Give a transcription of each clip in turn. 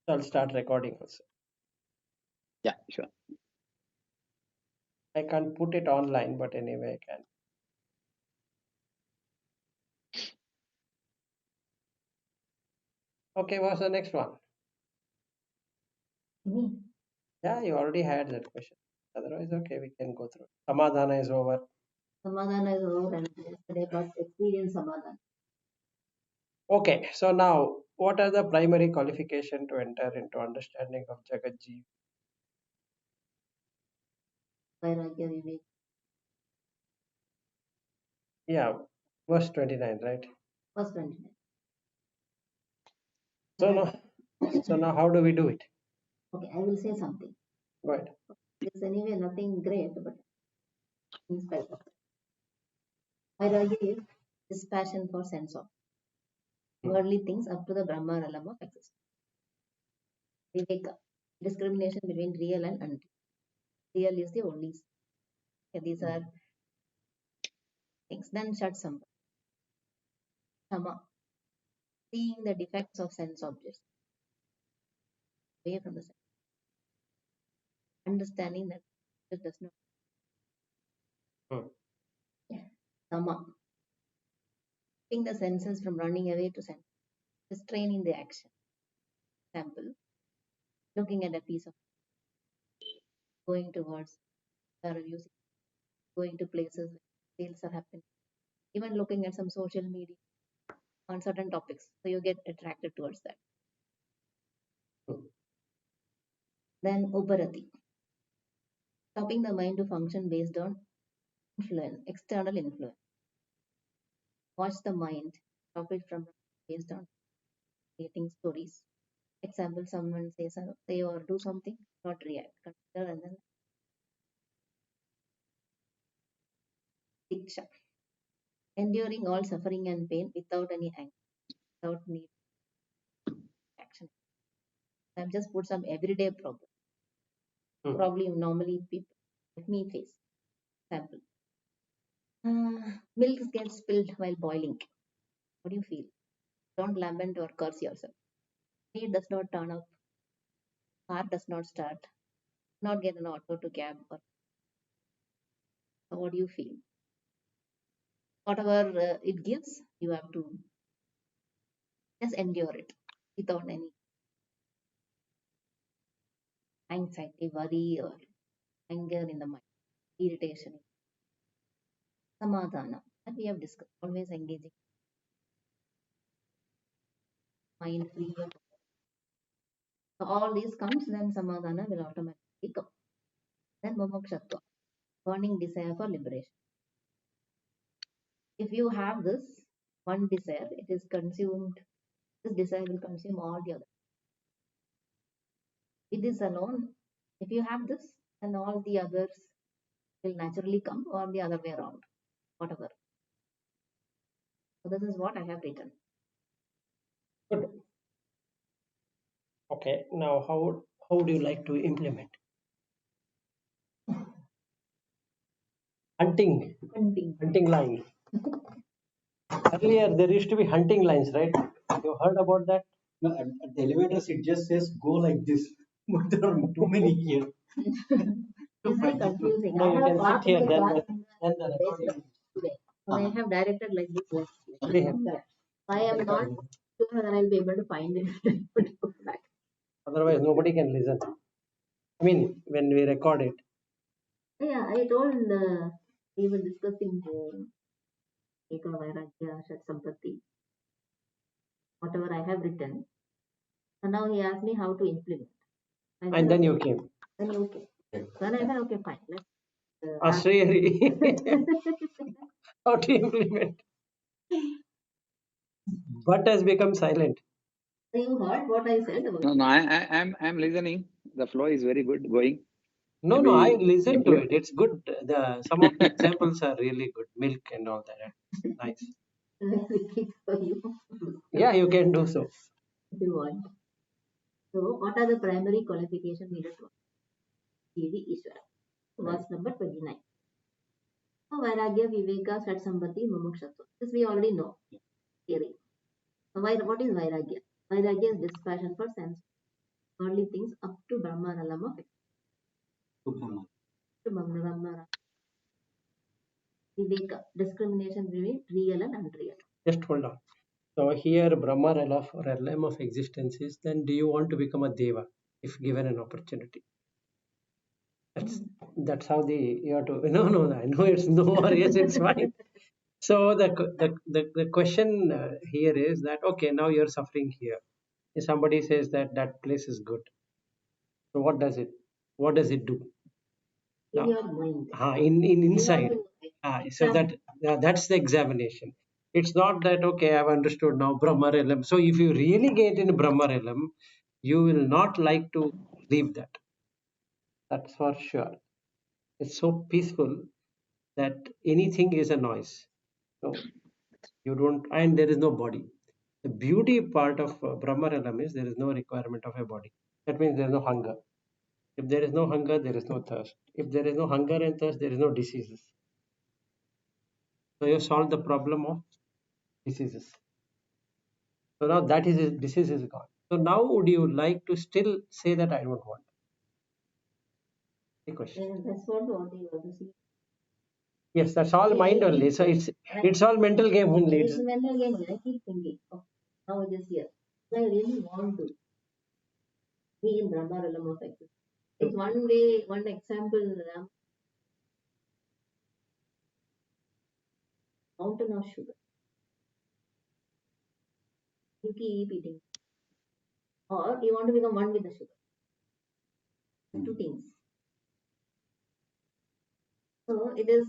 So I'll start recording also. Yeah, sure. I can't put it online, but anyway, I can. Okay, what's the next one? Me. Yeah, you already had that question. Otherwise, okay, we can go through. Samadhana is over. Samadhana is over and yesterday, but experience Samadhana. Okay, so now, what are the primary qualification to enter into understanding of Jagat Jeev? Vairagya Vivek. Yeah, verse 29, right? First 29. So now, how do we do it? Okay, I will say something. Go ahead. It's anyway nothing great, but in spite of it. Vairagya is passion for sense of worldly things up to the Brahma realm of existence. Viveka, discrimination between real and unreal. Real is the only. Okay, these are things. Then Shat Sambha. Shama, seeing the defects of sense objects away from the sense. Understanding that it does not. Hmm. Sama, keeping the senses from running away to sense. Restraining the action. Example, looking at a piece of going towards or using going to places where sales are happening, even looking at some social media on certain topics. So you get attracted towards that. Hmm. Then Uparati, stopping the mind to function based on influence, external influence. Watch the mind, stop it from based on creating stories. Example, someone says say or do something, not react, consider and then diksha. Enduring all suffering and pain without any anger, without need action. I've just put some everyday problem. Hmm. Probably normally people like me face. Example. Milk gets spilled while boiling. What do you feel? Don't lament or curse yourself. Meat does not turn up. Car does not start. Not get an auto to cab. Or so what do you feel? Whatever it gives, you have to just endure it without any anxiety, worry, or anger in the mind, irritation, samadhana. That we have discussed. Always engaging mind free. So all these comes, then samadhana will automatically come. Then momokshatva, burning desire for liberation. If you have this one desire, it is consumed. This desire will consume all the other. With this alone, if you have this, then all the others will naturally come, or the other way around, whatever. So this is what I have written. Good. Okay, now how would you like to implement? Hunting line. Earlier there used to be hunting lines, right? You heard about that? No, at the elevators it just says go like this, but there are too many here. It's very confusing. No, I you have can sit parked here. my Then car the, in then the the recording. basement today. So I have directed like this. Stay here. I am not sure whether I'll be able to find it. Back. Otherwise, nobody can listen. I mean, when we record it. Yeah, I told we were discussing Eka Vairagya Shat Sampati, whatever I have written. And now he asked me how to implement. And then you came. Then okay. Then I said okay, fine. Let's Australia. How to implement. But has become silent. You heard what I said about No, I'm listening. The flow is very good going. No, Maybe I listened to implement. it. It's good. Some of the examples are really good. Milk and all that. Nice. repeat for you Yeah, you can do so. if you want. So, what are the primary qualifications needed to Devi Ishvara? Verse number 29. So, Vairagya, Viveka, Satsambati, Mumukshatva. This we already know. Theory. So, what is Vairagya? Vairagya is dispassion for sense. early things up to Brahma realm of Superman. to Brahma Viveka, discrimination between real and unreal. Just hold on. So here Brahma realm of existence is, then do you want to become a Deva if given an opportunity? That's how you have to. No, I know it's no or yes, it's fine. So the question here is that, okay, now you're suffering here. If somebody says that that place is good, so what does it do? In Now, your mind. in You have inside. to So that's the examination. It's not that, okay, I've understood now Brahma realm. So if you really get in Brahma realm, you will not like to leave that. That's for sure. It's so peaceful that anything is a noise. So you don't, and there is no body. The beauty part of Brahma realm is there is no requirement of a body. That means there is no hunger. If there is no hunger, there is no thirst. If there is no hunger and thirst, there is no diseases. So you solve the problem of diseases. So now that is disease is gone. So now would you like to still say that I don't want? The question. and that's what you want to see. Yes, that's all See, mind I only. keep So saying, it's all mental game only. it's a mental game. I keep thinking, oh, now it is here. So I really want to be in Brahma realm of existence. It's one way, one example, mountain of sugar. You keep eating. Or you want to become one with the sugar. Two things. So it is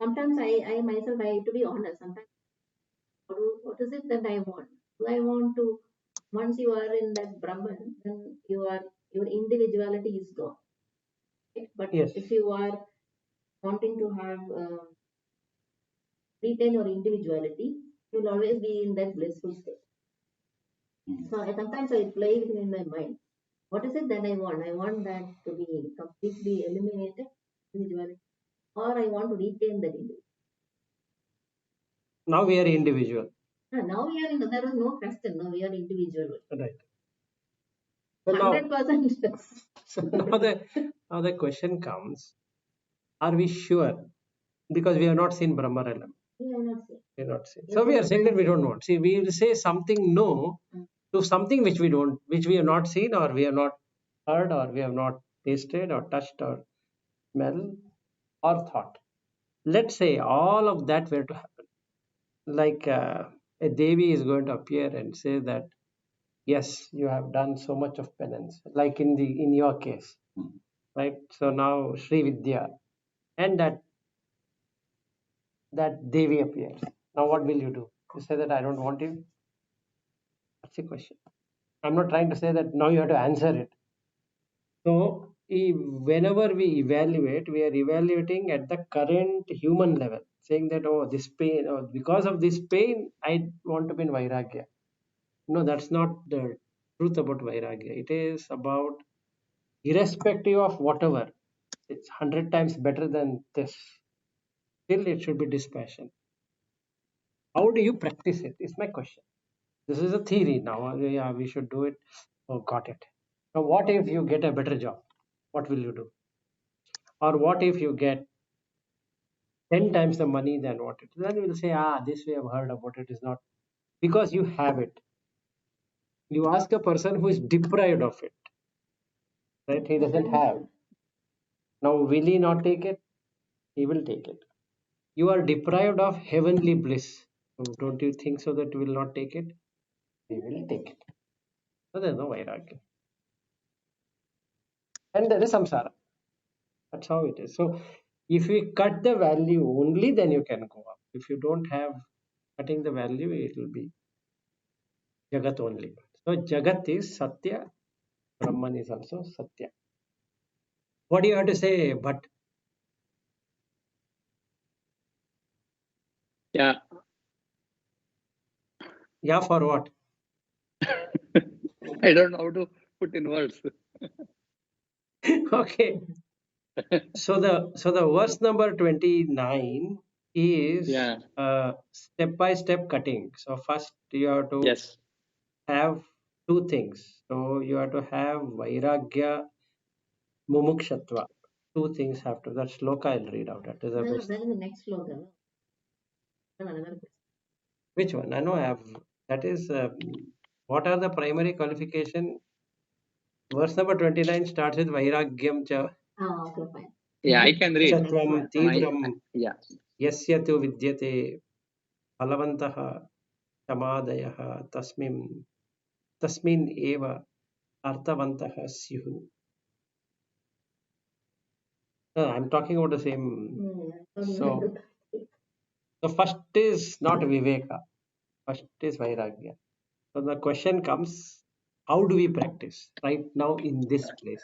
sometimes I myself I to be honest, sometimes what is it that I want? Do I want to once you are in that Brahman, then your individuality is gone. Right? But Yes. if you are wanting to have retain your individuality, you'll always be in that blissful state. So sometimes I play it in my mind. What is it that I want? I want that to be completely eliminated, individuality, or I want to retain that individuality. Now we are individual. Now we are in, there is no question. Now we are individual. Right. So now, 100%. so now the question comes: are we sure? Because we have not seen Brahma realm. We are not saying. We have not seen. So we are saying that we don't want. See, we will say something no to something which we don't, which we have not seen, or we have not heard, or we have not tasted, or touched, or smell, or thought. Let's say all of that were to happen. Like a Devi is going to appear and say that, yes, you have done so much of penance, like in your case, right? So now Sri Vidya, and that Devi appears. Now what will you do? You say that I don't want you? That's the question. I'm not trying to say that now you have to answer it. So whenever we evaluate, we are evaluating at the current human level, saying that, oh, this pain, or because of this pain, I want to be in Vairagya. No, that's not the truth about Vairagya. It is about, irrespective of whatever, it's 100 times better than this. Still, it should be dispassion. How do you practice it? Is my question. This is a theory now. Yeah, we should do it. Oh, got it. Now, what if you get a better job? What will you do? Or what if you get 10 times the money than what it is? Then we'll say, this we have heard about it is not, because you have it. You ask a person who is deprived of it, right? He doesn't have. Now, will he not take it? He will take it. You are deprived of heavenly bliss. So don't you think so that you will not take it? We will take it. So there's no vairagya. And there is samsara. That's how it is. So if we cut the value only, then you can go up. If you don't have cutting the value, it will be Jagat only. So Jagat is Satya, Brahman is also Satya. What do you have to say? But Yeah. yeah, for what? I don't know how to put in words. Okay. So the verse number 29 is Yeah. step by step cutting. So first you have to Yes. have two things. So you have to have Vairagya, Mumukshatva. Two things have to. That sloka I'll read out. That is the best. That is the next sloka. No? Another question. Which one? I know I have. That is. What are the primary qualification? Verse number 29 starts with Vairagyam cha Okay, fine. Yeah, I can read. Chatvam My Tigram yeah. Yasya tu Vidyate Palavantaha Samadayah Tasmin Eva Arthavantaha Syuhu. No, I'm talking about the same. So the first is not Viveka, first is Vairagya. So the question comes, how do we practice right now in this place?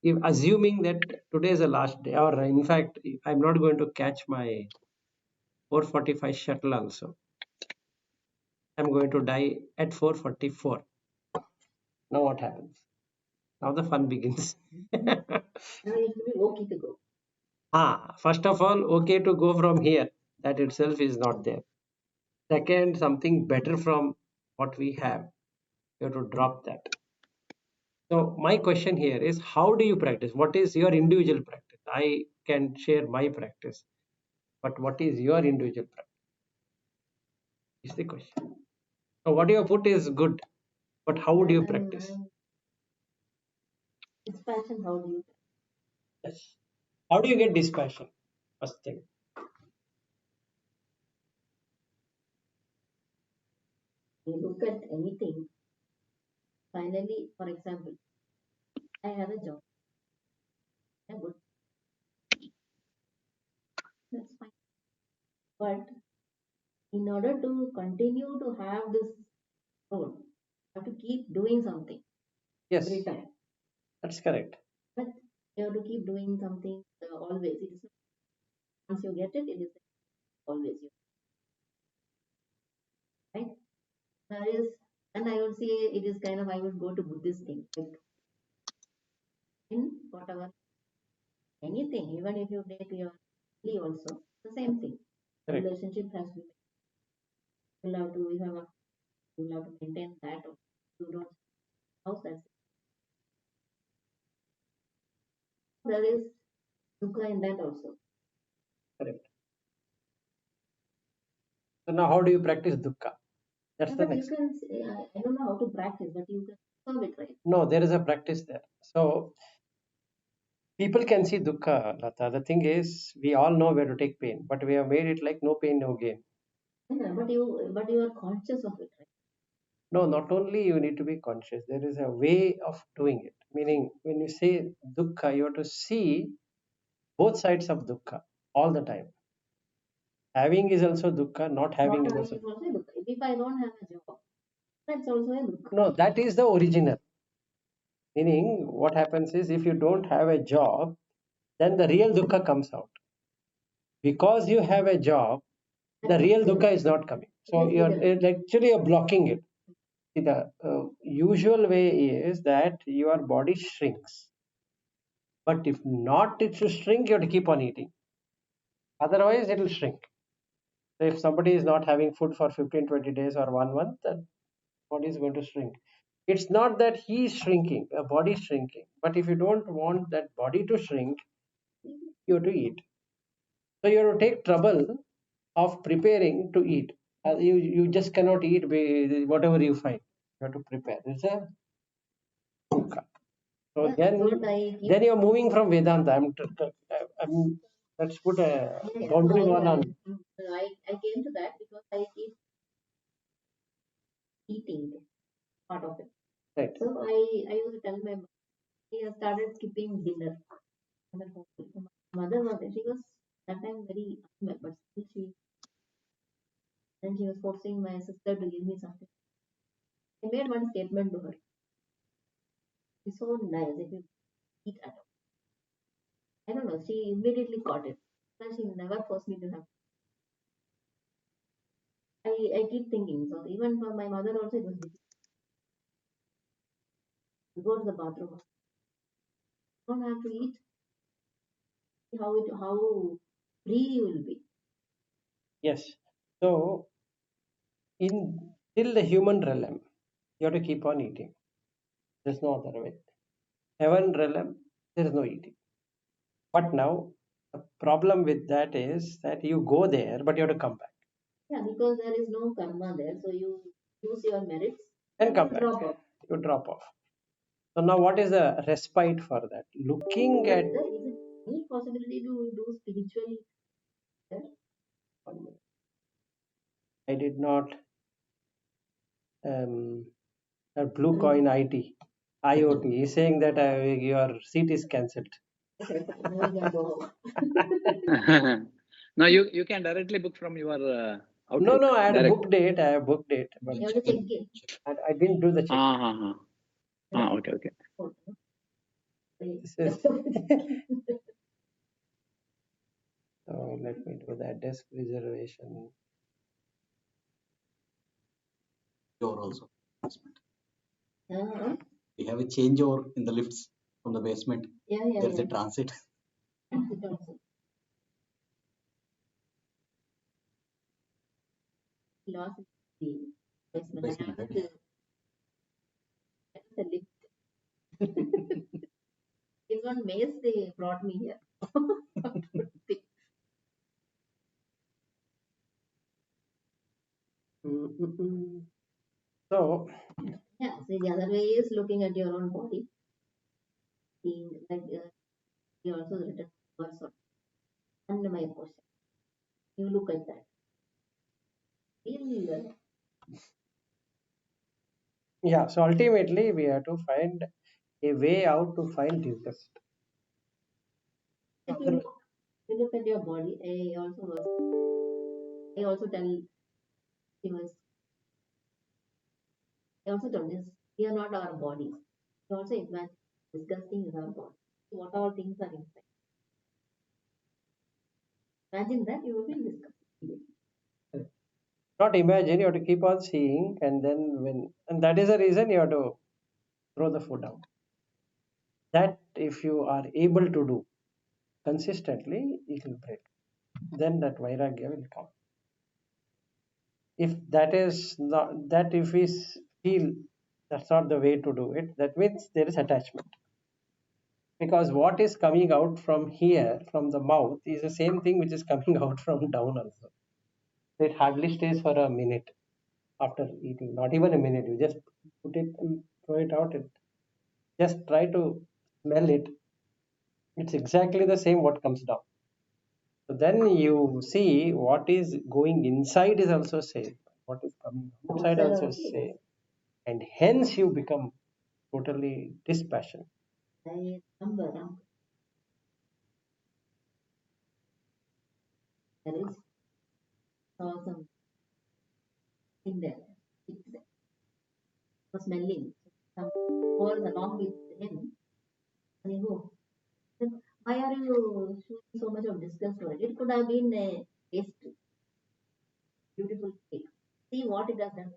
If assuming that today is the last day, or in fact, I'm not going to catch my 4:45 shuttle also. I'm going to die at 4:44. Now what happens? Now the fun begins. Now it will be okay to go. First of all, okay to go from here. That itself is not there. Second, something better from what we have. You have to drop that. So my question here is, how do you practice? What is your individual practice? I can share my practice, but what is your individual practice? Is the question. So what you put is good, but how do you practice? Dispassion, how do you? Yes. How do you get dispassion? First thing. You look at anything. Finally, for example, I have a job. Yeah, good. That's fine. But in order to continue to have this role, you have to keep doing something Yes, every time. that's correct. But you have to keep doing something always. It is not, once you get it, it is always you, right? There is, and I would say it is kind of, I would go to Buddhist thing, like in whatever, anything, even if you take your leave also, the same thing. Correct. Relationship has to be, you have to, you have to maintain that. Or you don't, house that's there is dukkha in that also. Correct. So now how do you practice dukkha? That's Yeah, the but you next. can say, I don't know how to practice, but you can solve it, right? No, there is a practice there. So people can see dukkha, Lata. The thing is, we all know where to take pain, but we have made it like no pain, no gain. Yeah, but you are conscious of it, right? No, not only you need to be conscious, there is a way of doing it. Meaning, when you say dukkha, you have to see both sides of dukkha all the time. Having is also dukkha, not having Not is having also. is also a dukkha. If I don't have a job, that's also a dukkha. No, that is the original. Meaning, what happens is if you don't have a job, then the real dukkha comes out. Because you have a job, the real dukkha is not coming. So actually you're blocking it. See, the usual way is that your body shrinks. But if not it should shrink, you have to keep on eating. Otherwise, it will shrink. So if somebody is not having food for 15, 20 days or 1 month, then body is going to shrink. It's not that he is shrinking, the body is shrinking. But if you don't want that body to shrink, you have to eat. So you have to take trouble of preparing to eat. You just cannot eat whatever you find. You have to prepare. It's a dukkha. So Yeah, that's what I keep. then you're moving from Vedanta. Let's put a boundary wall on. I came to that because I keep eating part of it. Right. So I used to tell my mother, I started skipping dinner. My mother was there. She was that time very unwell, but still she was forcing my sister to give me something. I made one statement to her. It's so nice if you eat at all. I don't know. She immediately caught it. And she never forced me to have. I keep thinking. So even for my mother also it was difficult. You go to the bathroom. You don't have to eat. How free you will be. Yes. So in till the human realm, you have to keep on eating. There's no other way. Heaven realm, there is no eating. But now the problem with that is that you go there, but you have to come back Yeah, because there is no karma there, so you use your merits and and come you back. drop off. You drop off. So now what is the respite for that? Looking But at is it any possibility to do spiritual there? I did not blue coin IT IoT. He's saying that your seat is cancelled. Now we can go. No, you can directly book from your Outlook. No, I had Direct. booked it. I have booked it, but You have to check in. I didn't do the check. Okay. This is so let me do that desk reservation. Door also. Basement. Uh-huh. We have a changeover in the lifts from the basement. Yeah, There's yeah. a transit. It also. Lost the basement. Basement, I have right? the lift. It's one maze they brought me here. So Yeah, see, the other way is looking at your own body, seeing like you also written words on under my question. You look at that. Feel yeah, so ultimately we have to find a way out to find disgust. if you look at your body, I also tell he was I also told this we are not our bodies. We also imagine disgusting is our body. What all things are inside. Imagine that you will be disgusting. Not imagine, you have to keep on seeing, and then and that is the reason you have to throw the food out. That if you are able to do consistently, it will break. Then that vairagya will come. If that is not that, if we feel that's not the way to do it, that means there is attachment. Because what is coming out from here, from the mouth, is the same thing which is coming out from down also. It hardly stays for a minute after eating, not even a minute. You just put it and throw it out. It just try to smell it. It's exactly the same what comes down. So then you see what is going inside is also same. What is coming outside also is same. And hence you become totally dispassionate. I remember there is saw some thing there. It was smelling. Some was along with him. And he go, why are you showing so much of disgust over it? It could have been a taste, beautiful cake. See what it has done.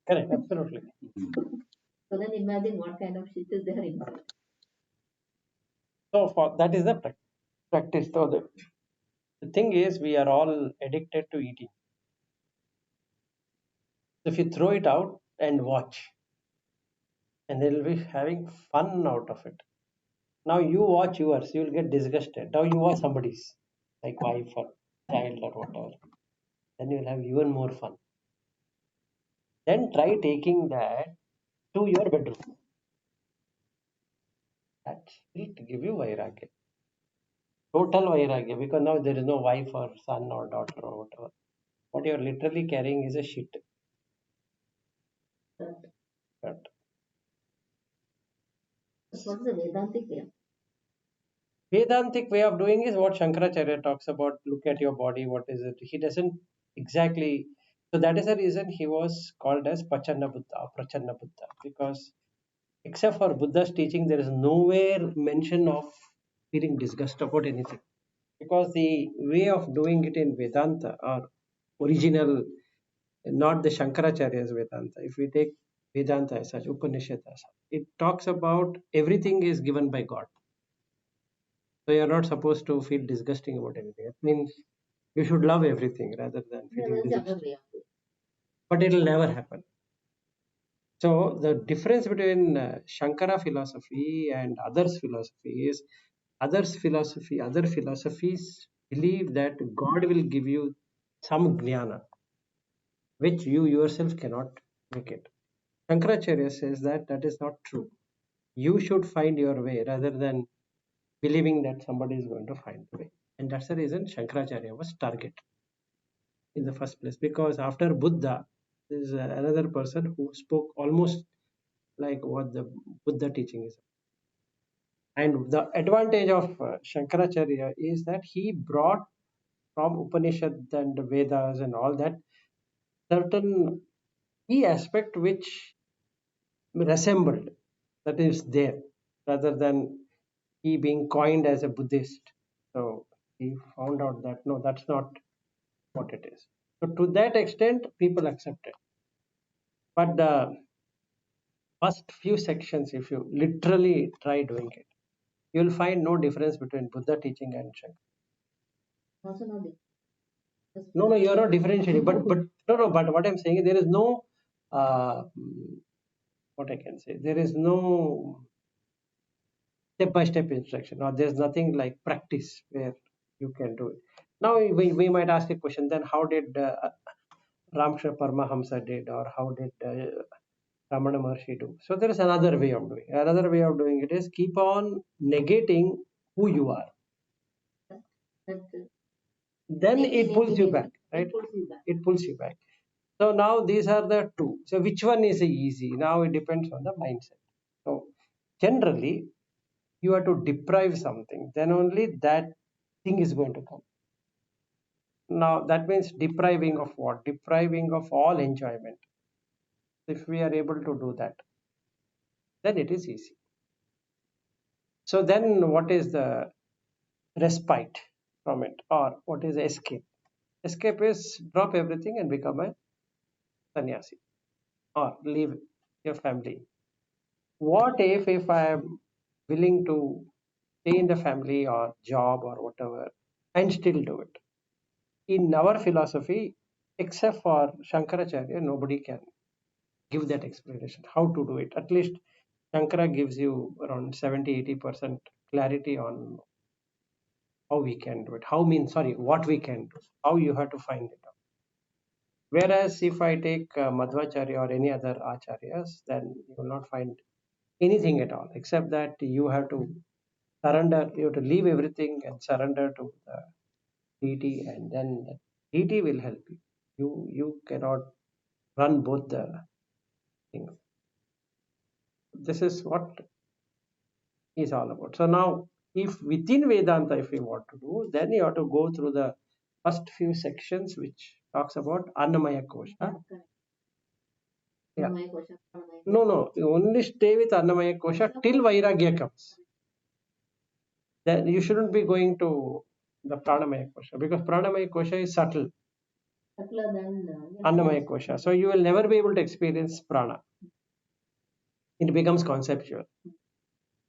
Correct, absolutely. So then imagine what kind of shit is there inside. So for that is the practice. So the thing is, we are all addicted to eating. So if you throw it out and watch, and they'll be having fun out of it. Now you watch yours, you will get disgusted. Now you watch somebody's, like wife or child or whatever. Then you'll have even more fun. Then try taking that to your bedroom. That will give you vairagya. Total vairagya, because now there is no wife or son or daughter or whatever. What you're literally carrying is a shit. But That's what is the Vedantic way. Vedantic way of doing is what Shankaracharya talks about. Look at your body, what is it? He doesn't exactly. So that is the reason he was called as Pachanna Buddha, Prachanna Buddha, because except for Buddha's teaching, there is nowhere mention of feeling disgust about anything. Because the way of doing it in Vedanta or original, not the Shankaracharya's Vedanta. If we take Vedanta as such, Upanishad as such, it talks about everything is given by God. So you are not supposed to feel disgusting about anything. It means you should love everything rather than Yeah, feeling that's the other disgusted. way of doing But it will never happen. So the difference between Shankara philosophy and other philosophies believe that God will give you some jnana, which you yourself cannot make it. Shankaracharya says that that is not true. You should find your way rather than believing that somebody is going to find the way. And that's the reason Shankaracharya was target in the first place, because after Buddha, there is another person who spoke almost like what the Buddha teaching is. And the advantage of Shankaracharya is that he brought from Upanishad and Vedas and all that certain key aspect which resembled, that is there, rather than he being coined as a Buddhist. So he found out that no, that's not what it is. So to that extent, people accept it. But the first few sections, if you literally try doing it, you will find no difference between Buddha teaching and Shankara. Also not just No, you are not differentiating. But no, no. But what I'm saying is there is no what I can say. There is no step-by-step instruction, or there's nothing like practice where you can do it. Now we might ask a question. Then how did Ramkrishna Paramahamsa did, or how did Ramana Maharshi do? So there is another way of doing. Another way of doing it is keep on negating who you are. that Then it pulls you back, right? it pulls you back. It pulls you back. So now these are the two. So which one is easy? Now it depends on the mindset. So generally, you have to deprive something, then only that thing is going to come. Now that means depriving of what? Depriving of all enjoyment. If we are able to do that, then it is easy. So then what is the respite from it, or what is escape? Escape is drop everything and become a sannyasi, or leave your family. What if I am willing to stay in the family or job or whatever and still do it? In our philosophy, except for Shankaracharya, nobody can give that explanation how to do it. At least Shankara gives you around 70-80% clarity on how we can do it. What we can do, how you have to find it out. Whereas if I take Madhvacharya or any other acharyas, then you will not find anything at all, except that you have to surrender, you have to leave everything and surrender to the deity, and then the deity will help you. You cannot run both the things. This is what is all about. So now, if within Vedanta, if you want to do, then you have to go through the first few sections, which talks about Annamaya Kosha. Correct. Yeah. Pranamaya kosha, pranamaya No, you only stay with Annamaya Kosha till Vairagya comes. Then you shouldn't be going to the Pranamaya Kosha, because Pranamaya Kosha is subtle, subtler than Annamaya Kosha. So you will never be able to experience prana. It becomes conceptual.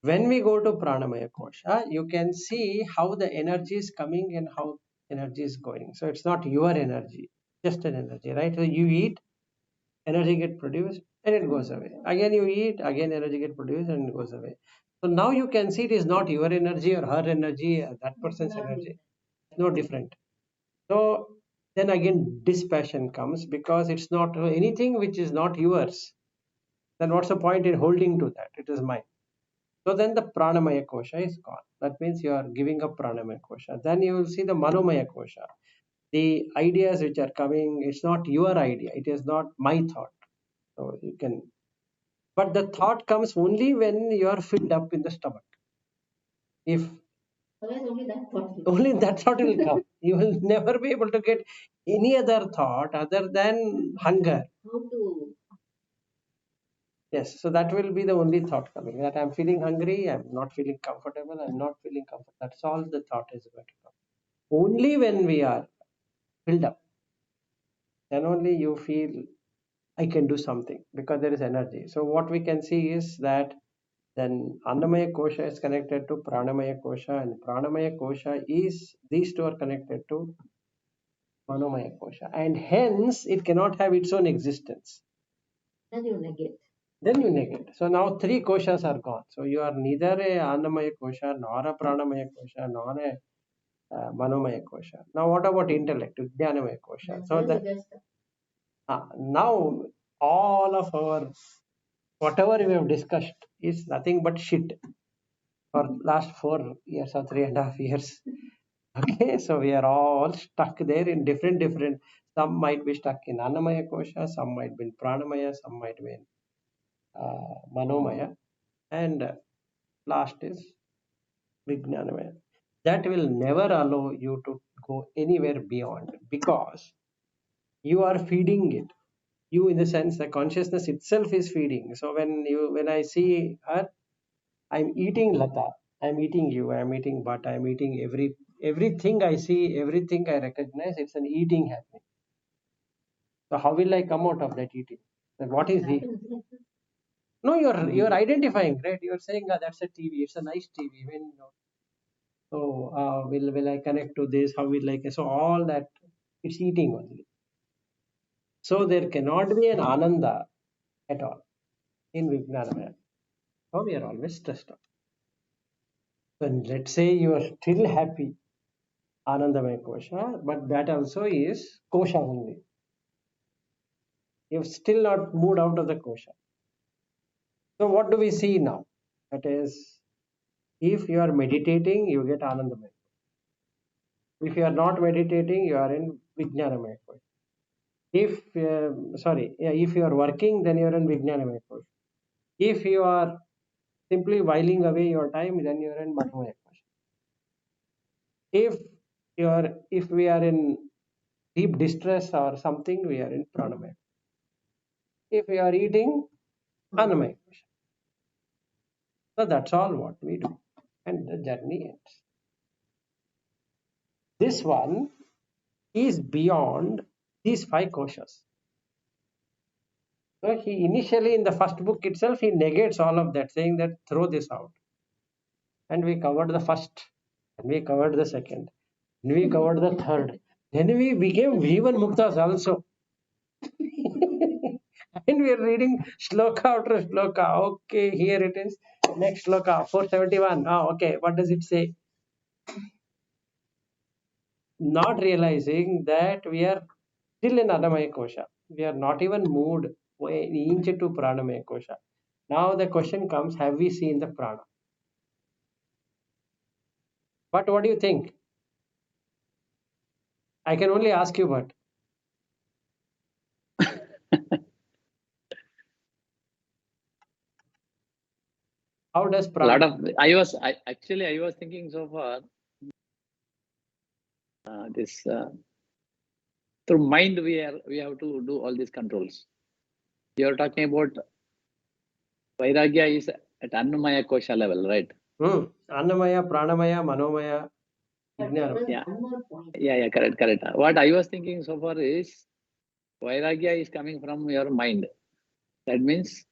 When we go to Pranamaya Kosha, you can see how the energy is coming and how energy is going. So it's not your energy, just an energy, right? So you eat, energy get produced and it goes away. Again you eat, again energy get produced and it goes away. So now you can see it is not your energy or her energy, that person's energy. It's no different. So then again dispassion comes, because it's not anything which is not yours. Then what's the point in holding to that? It is mine. So then the pranamaya kosha is gone. That means you are giving up pranamaya kosha. Then you will see the manomaya kosha. The ideas which are coming, it's not your idea. It is not my thought. So you can, but the thought comes only when you are filled up in the stomach. If otherwise only that thought will only that thought will come, you will never be able to get any other thought other than hunger. how to Yes, so that will be the only thought coming, that I'm feeling hungry, I'm not feeling comfortable, I'm not feeling comfortable. That's all the thought is going to come. Only when we are filled up, then only you feel I can do something, because there is energy. So what we can see is that then Annamaya Kosha is connected to Pranamaya Kosha, and Pranamaya Kosha is, these two are connected to Manomaya Kosha, and hence it cannot have its own existence. then you negate. then you negate. So now three koshas are gone. So you are neither a Annamaya kosha, nor a Pranamaya kosha, nor a Manomaya kosha. Now what about intellect, Vijnanamaya kosha? So that now all of our whatever we have discussed is nothing but shit for last 4 years or 3.5 years. Okay, so we are all stuck there in different. Some might be stuck in Annamaya kosha, some might be in Pranamaya, some might be in Manomaya, and last is Vijnanamaya. That will never allow you to go anywhere beyond because you are feeding it. You, in the sense, the consciousness itself is feeding. So when I see her, I'm eating Lata, I'm eating you, I'm eating Bhat, I'm eating everything I see, everything I recognize. It's an eating happening. So how will I come out of that eating? Then what is the? No, you're identifying, right? You're saying that's a TV. It's a nice TV. When so will I connect to this? How will I? So all that it's eating only. So there cannot be an ananda at all in Vijnanamaya. So we are always stressed out. Then let's say you are still happy, Anandamaya kosha, but that also is kosha only. You've still not moved out of the kosha. So what do we see now? That is, if you are meditating, you get Anandamaya. If you are not meditating, you are in Vijnanamaya kosha. If if you are working, then you are in Vijnanamaya kosha. If you are simply whiling away your time, then you are in Manomaya kosha. If we are in deep distress or something, we are in Pranamaya. If we are eating, Annamaya kosha. So that's all what we do, and the journey ends. This one is beyond these 5 koshas. So he initially in the first book itself he negates all of that, saying that throw this out. And we covered the first, and we covered the second, and we covered the third. Then we became Vivan Muktas also. And we are reading shloka after shloka. Okay, here it is. Next shloka, 471. Okay, what does it say? Not realizing that we are still in Annamaya kosha. We are not even moved an inch to Pranamaya kosha. Now the question comes, have we seen the prana? But what do you think? I can only ask you, but how does A lot prana? of I was thinking so far this through mind we have to do all these controls. You are talking about Vairagya is at Annamaya kosha level, right? Annamaya, Pranamaya, Manomaya, Vijnanamaya. Yeah, correct. What I was thinking so far is Vairagya is coming from your mind. That means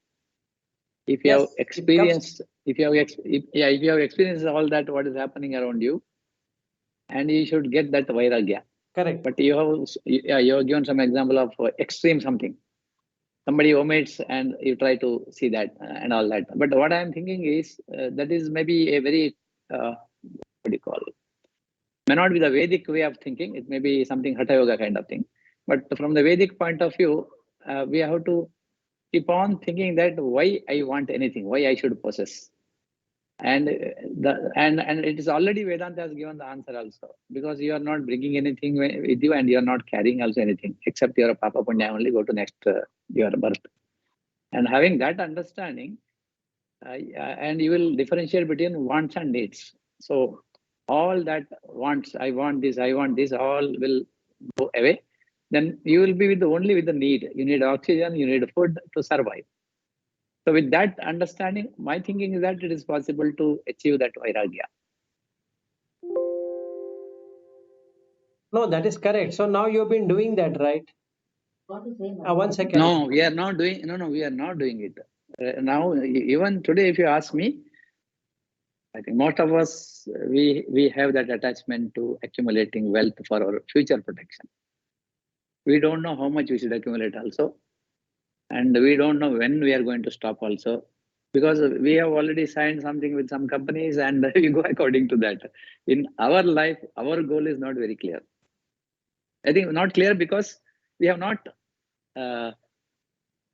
if you have experienced, if you have experienced all that what is happening around you, and you should get that Vairagya. Correct. But you have given some example of extreme something. Somebody omits and you try to see that and all that. But what I am thinking is that is maybe a very what do you call it? May not be the Vedic way of thinking. It may be something Hatha Yoga kind of thing. But from the Vedic point of view, we have to keep on thinking that why I want anything, why I should possess. And it is already Vedanta has given the answer also, because you are not bringing anything with you and you are not carrying also anything except your Papa Punya only go to next your birth. And having that understanding, and you will differentiate between wants and needs. So all that wants, I want this, all will go away. Then you will be only with the need. You need oxygen, you need food to survive. So with that understanding, my thinking is that it is possible to achieve that Vairagya. No, that is correct. So now you've been doing that, right? 1 second. No, we are not doing. No, we are not doing it. Now, even today, if you ask me, I think most of us we have that attachment to accumulating wealth for our future protection. We don't know how much we should accumulate also. and we don't know when we are going to stop also, because we have already signed something with some companies and we go according to that. In our life, our goal is not very clear. I think not clear because we have not uh,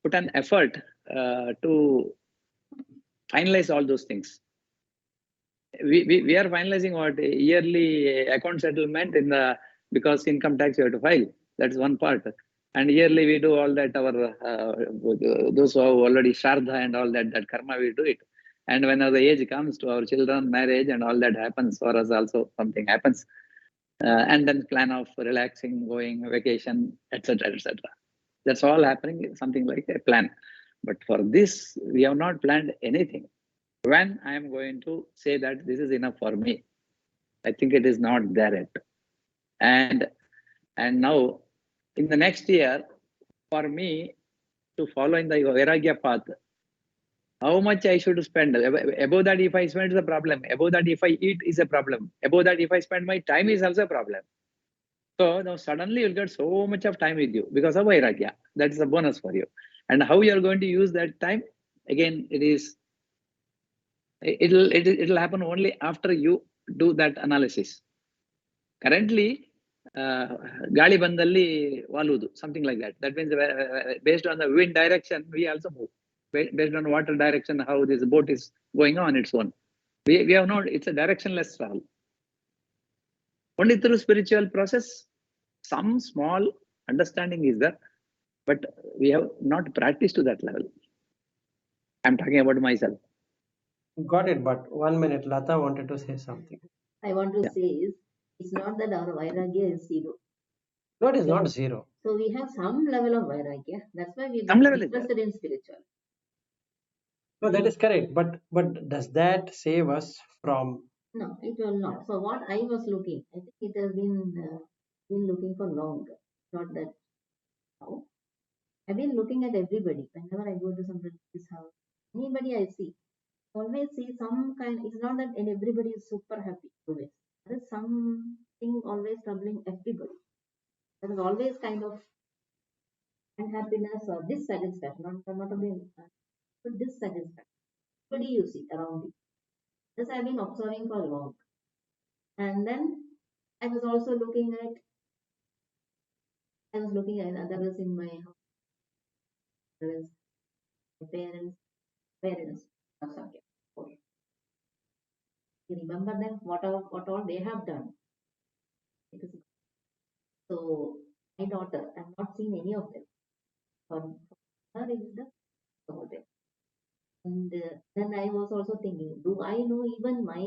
put an effort to finalize all those things. We are finalizing what yearly account settlement in the, because income tax you have to file. That's one part. And yearly we do all that, our those who have already Shardha and all that, that karma we do it. And when the age comes to our children, marriage and all that happens, for us also something happens. And then plan of relaxing, going vacation, etc., etc. That's all happening, something like a plan. But for this, we have not planned anything. When I am going to say that this is enough for me, I think it is not there yet. And now, in the next year, for me to follow in the Vairagya path, how much I should spend? Above that, if I spend, is a problem. Above that, if I eat, is a problem. Above that, if I spend my time, is also a problem. So now suddenly you'll get so much of time with you because of Vairagya. That is a bonus for you. And how you are going to use that time? Again, it'll happen only after you do that analysis. Currently, gali bandalli valudu, something like that. That means based on the wind direction, we also move. Based on water direction, how this boat is going on its own. We have not, it's a directionless travel. Only through spiritual process, some small understanding is there, but we have not practiced to that level. I'm talking about myself. Got it, but 1 minute, Lata wanted to say something. I want to Yeah. say is, it's not that our Vairagya is zero. No, it is not zero. So we have some level of Vairagya. That's why we Some got level is there. interested in spiritual. No, that is correct. But does that save us from? No, it will not. So what I was looking, I think it has been looking for long. Not that now. I've been looking at everybody. Whenever I go to somebody's house, anybody I see, always see some kind. It's not that everybody is super happy always. There is something always troubling everybody. There is always kind of unhappiness or dissatisfaction, not only but dissatisfaction. Everybody you see around you. This I've been observing for long. And then I was also looking at, there was in my house, there was my parents, I'm sorry, okay. You remember them, what all they have done. It is, so my daughter, I've not seen any of them. For her it is the over there. And then I was also thinking, do I know even my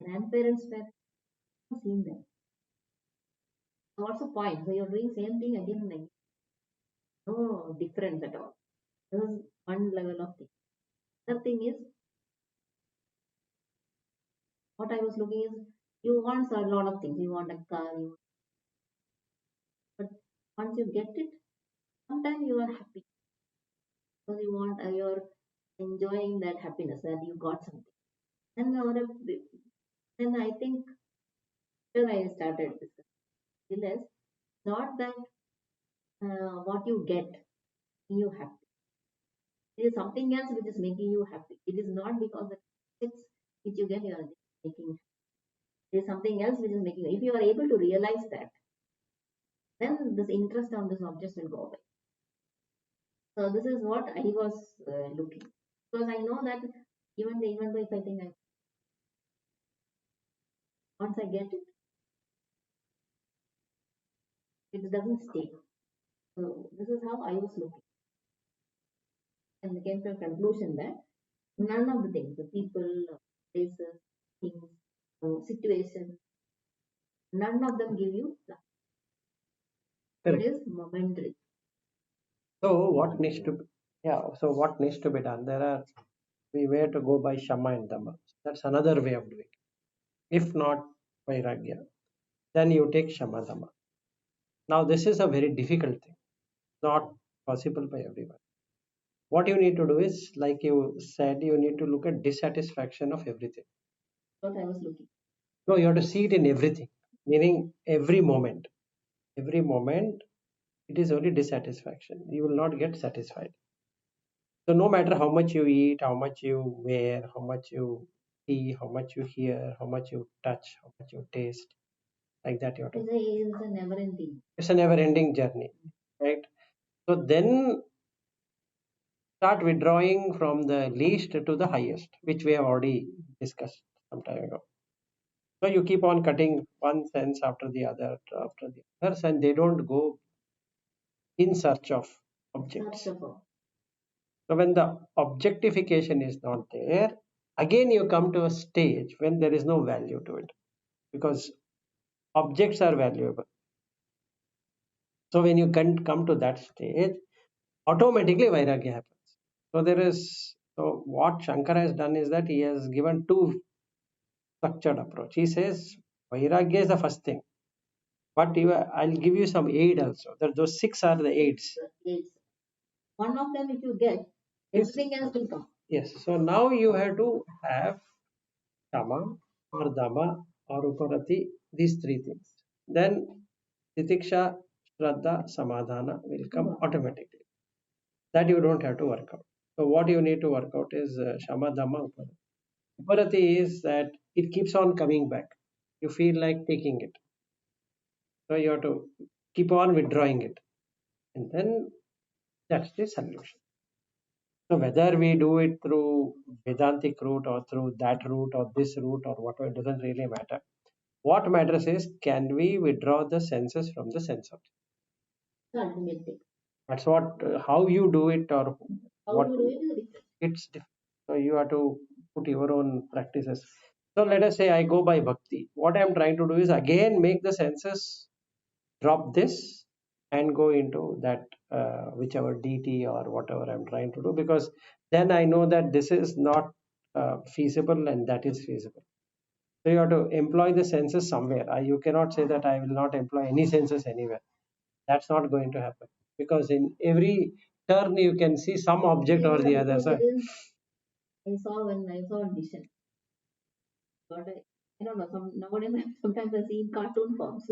grandparents' parents? I haven't seen them. So what's the point? So you're doing same thing again and again. No difference at all. This is one level of thing. Other thing is, what I was looking is, you want a lot of things. You want a car, but once you get it, sometimes you are happy because you want, you're enjoying that happiness that you got something. And then I think after I started this, realize not that what you get making you happy. It is something else which is making you happy. It is not because the things which you get you are making. It is something else which is making you. If you are able to realize that, then this interest on this object will go away. So this is what I was looking, because I know that even though if I think once I get it, it doesn't stay. So this is how I was looking, and came to a conclusion that none of the things, the people, places, things, situations, none of them give you life. It Correct. is momentary. So what needs to be? Yeah. So what needs to be done? We were to go by Shama and Dama. That's another way of doing it. If not Vairagya, then you take Shama Dama. Now this is a very difficult thing, not possible by everyone. What you need to do is, like you said, you need to look at dissatisfaction of everything. What I was looking. No, you have to see it in everything, meaning every moment. Every moment it is only dissatisfaction. You will not get satisfied. So no matter how much you eat, how much you wear, how much you see, how much you hear, how much you touch, how much you taste, like that you have to. It's a never ending. It's a never-ending journey, right? So then start withdrawing from the least to the highest, which we have already discussed some time ago. So you keep on cutting one sense after the others, and they don't go in search of objects. Search of all. So when the objectification is not there, again you come to a stage when there is no value to it, because objects are valuable. So when you can come to that stage, automatically vairagya happens. So what Shankara has done is that he has given two structured approach. He says vairagya is the first thing, but I'll give you some aid also. Those six are the aids. It's one of them, if you get, everything else will come. Yes. So now you have to have Shama or Dama or Uparati, these three things. Then Titiksha, Shraddha, Samadhana will come automatically. That you don't have to work out. So what you need to work out is Shama, Dama, Uparati. Uparati is that it keeps on coming back. You feel like taking it. So you have to keep on withdrawing it. And then that's the solution. So whether we do it through Vedantic route or through that route or this route or whatever, it doesn't really matter. What matters is, can we withdraw the senses from the sense object? Ultimately. That's what, how you do it or How what you do it is different. it's different. So you have to put your own practices. So let us say I go by bhakti. What I'm trying to do is again make the senses drop this and go into that whichever deity or whatever I'm trying to do, because then I know that this is not feasible and that is feasible. So you have to employ the senses somewhere. You cannot say that I will not employ any senses anywhere. That's not going to happen, because in every turn you can see some object or the other. So I saw when I saw a vision. But I don't know. Nowadays, sometimes I see in cartoon forms.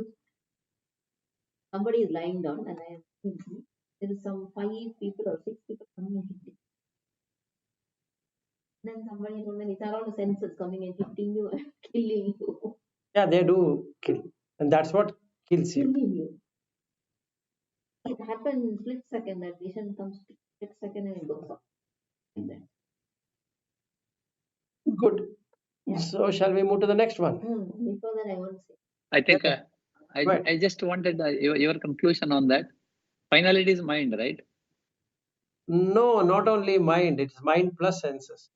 Somebody is lying down, and I am thinking there is some 5 people or 6 people coming and hitting. Then somebody told me it's around the senses coming and hitting you and killing you. yeah, they do kill, and that's what kills you. Killing you. It happened in split second. That vision comes split second and it goes off. Like that. Good. Yeah. So shall we move to the next one? Before that, I want to say. I think Okay. Right. I just wanted your conclusion on that. Finally, it is mind, right? No, not only mind. It's mind plus senses.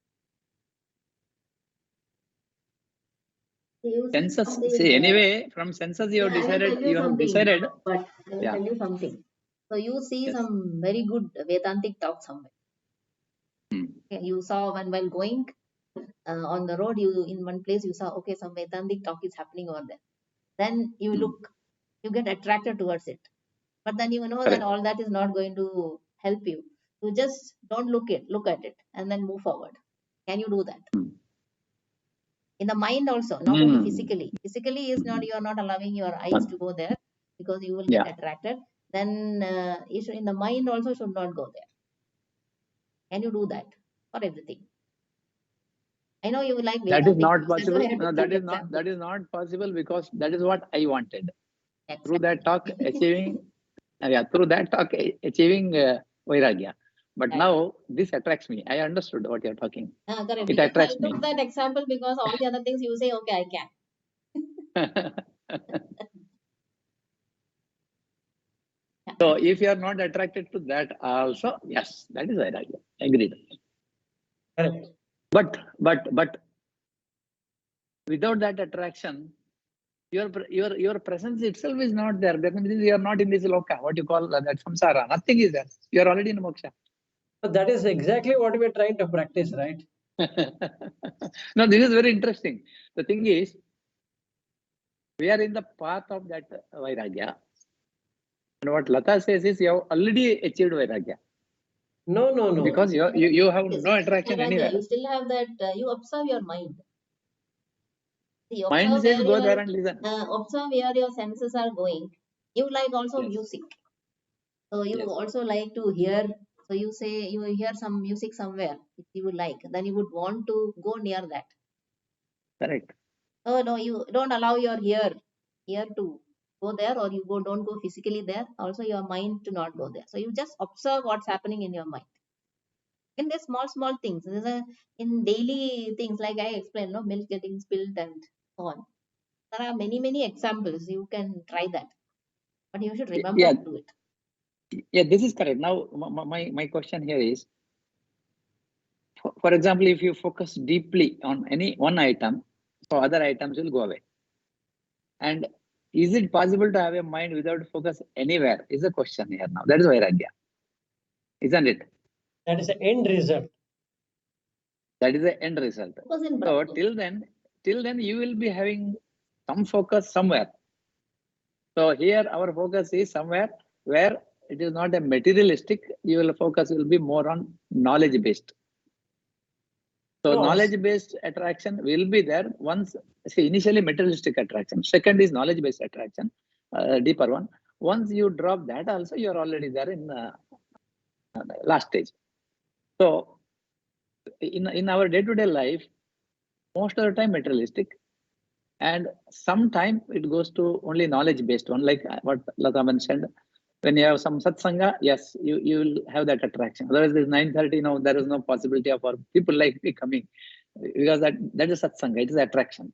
Senses. See, anyway, from senses you have decided. You have decided. But I will tell you something. So you see Yes. some very good Vedantic talk somewhere. Okay, you saw when while going on the road, you in one place you saw, okay, some Vedantic talk is happening over there. Then you look, you get attracted towards it. But then you know that all that is not going to help you. You just don't look at it and then move forward. Can you do that? In the mind also, not only physically. Physically is not, you are not allowing your eyes to go there because you will get attracted. Then in the mind also should not go there. Can you do that for everything? I know you will like That is Vedantic. not possible. No, That is not possible, because that is what I wanted. Exactly. Through that talk, achieving vairagya. But now this attracts me. I understood what you're talking. Correct. It attracts me. I took that example because all the other things you say, okay, I can. So if you are not attracted to that also, yes, that is vairagya. Agreed. Correct. But without that attraction, your presence itself is not there. That means you are not in this loka. What you call that samsara. Nothing is there. You are already in moksha. So that is exactly what we are trying to practice, right? No, this is very interesting. The thing is, we are in the path of that vairagya. And what Lata says is, you have already achieved vairagya. No. Because you have no attraction anywhere. You still have that, you observe your mind. See, Mind says go there and listen. Observe where your senses are going. You like also music. So you Yes, also like to hear. So you say you hear some music somewhere if you would like, then you would want to go near that. correct. Oh no, you don't allow your ear to go there, or you don't go physically there. Also, your mind to not go there. So you just observe what's happening in your mind. In the small things, in daily things like I explained, no milk getting spilled and so on. There are many examples. You can try that, but you should remember Yeah, to do it. yeah, this is correct. Now, my question here is, for example, if you focus deeply on any one item, so other items will go away. And is it possible to have a mind without focus anywhere? Is the question here now. That is Vairagya, isn't it? That is the end result. That is the end result. Focus in So breath. till then you will be having some focus somewhere. So here our focus is somewhere where it is not a materialistic. Your focus will be more on knowledge based. So No, knowledge based attraction will be there once. See, initially materialistic attraction. Second is knowledge based attraction, deeper one. Once you drop that, also you are already there in last stage. So in our day to day life, most of the time materialistic, and sometime it goes to only knowledge based one, like what Lata mentioned. When you have some satsanga, yes, you will have that attraction. Otherwise, there's 9:30. No, there is no possibility of people like me coming, because that is satsanga. It is attraction.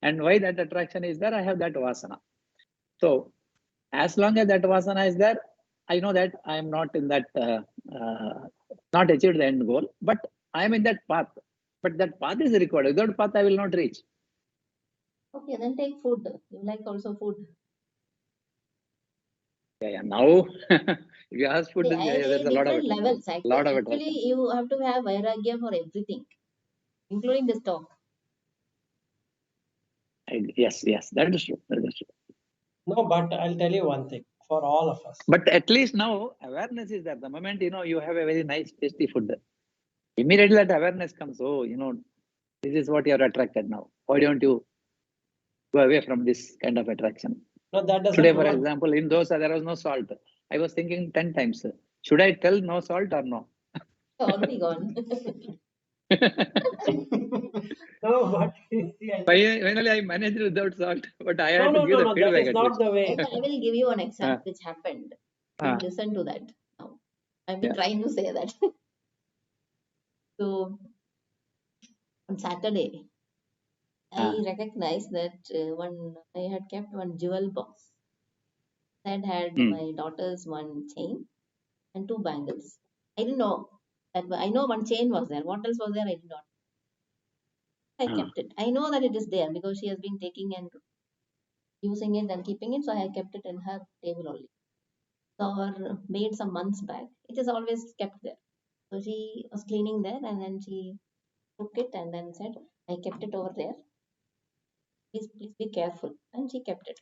And why that attraction is there? I have that vasana. So as long as that vasana is there, I know that I am not in that, not achieved the end goal, but I am in that path. But that path is required. Without path, I will not reach. Okay, then take food. You like also food. Yeah, yeah. Now, if you ask food, See, there's a lot of different attraction. levels. Actually, Lot of actually, attraction. you have to have vairagya for everything, including this talk. Yes, yes, that is true. That is true. no, but I'll tell you one thing for all of us. But at least now awareness is there. The moment you have a very nice, tasty food, immediately that awareness comes. Oh, this is what you are attracted now. Why don't you go away from this kind of attraction? No, that Today, doesn't for work. example, in dosa there was no salt. I was thinking 10 times. Should I tell no salt or no? Already gone. No, but see, Finally, I managed without salt, but I had to give the no. That feedback is at not least. the I way. will give you an Uh, example which happened. You uh, listen to that now. I've been yeah. trying to say that. So on Saturday, Uh, I recognized that one I had kept one jewel box that had mm, my daughter's one chain and two bangles. I didn't know that. I know one chain was there. What else was there? I did not. I uh, kept it. I know that it is there because she has been taking and using it and keeping it. So I kept it in her table only. So her maid some months back, it is always kept there. So she was cleaning there and then she took it and then said, I kept it over there. Please be careful. And she kept it.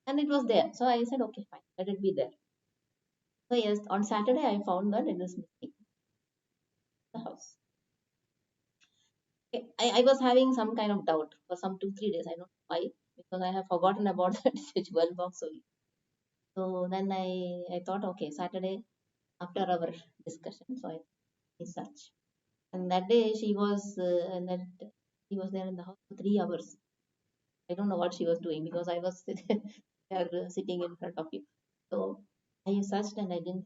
And it was there. So I said, okay, fine, let it be there. So yes, on Saturday I found that it is missing in the house. Okay, I was having some kind of doubt for some 2, 3 days. I don't know why, because I have forgotten about that jewel box only. So then I thought, okay, Saturday after our discussion, so I search. And that day and that she was there in the house for 3 hours. I don't know what she was doing because I was there sitting in front of you. So I searched and I didn't.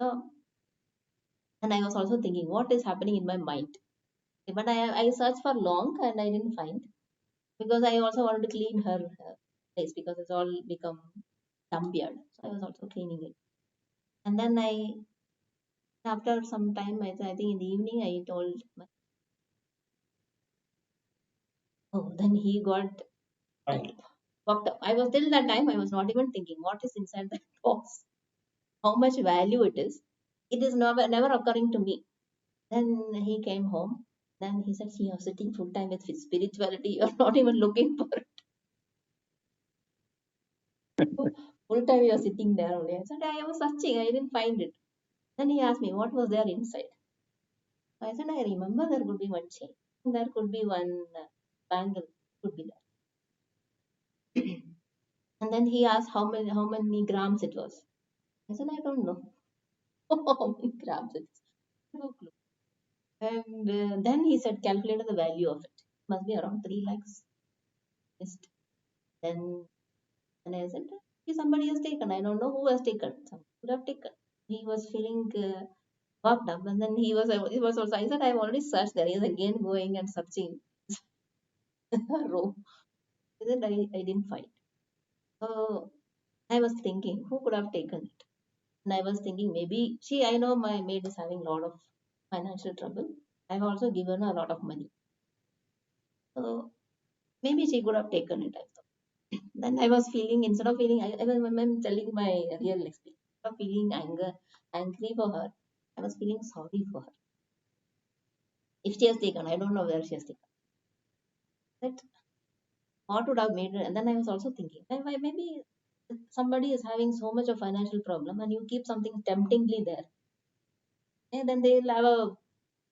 So, and I was also thinking, what is happening in my mind? But I searched for long and I didn't find, because I also wanted to clean her place because it's all become dumpyard. So I was also cleaning it. And then after some time, I think in the evening, I told my, oh, then he got Fine. fucked up. I was till that time, I was not even thinking what is inside that box, how much value it is. It is never occurring to me. Then he came home. Then he said, see, you're sitting full time with spirituality. You're not even looking for it. Full time you're sitting there only. I said, I was searching. I didn't find it. Then he asked me, what was there inside? I said, I remember there could be one chain. There could be one bangle. Could be there. And then he asked how many grams it was. I said, I don't know how many grams it is. No clue. And then he said, calculate the value of it. Must be around 3 lakhs. Just then, and I said, somebody has taken. I don't know who has taken. Somebody could have taken. He was feeling worked up, and then he was also. I said, I've already searched there. He is again going and searching row. I said, I didn't find. So I was thinking, who could have taken it? And I was thinking, maybe I know my maid is having a lot of financial trouble. I've also given her a lot of money. So maybe she could have taken it. I thought. Then I was feeling, instead of feeling, I'm telling my real experience, instead of feeling angry for her, I was feeling sorry for her. If she has taken, I don't know where she has taken. But what would have made her? And then I was also thinking, maybe somebody is having so much of financial problem and you keep something temptingly there, and then they'll have a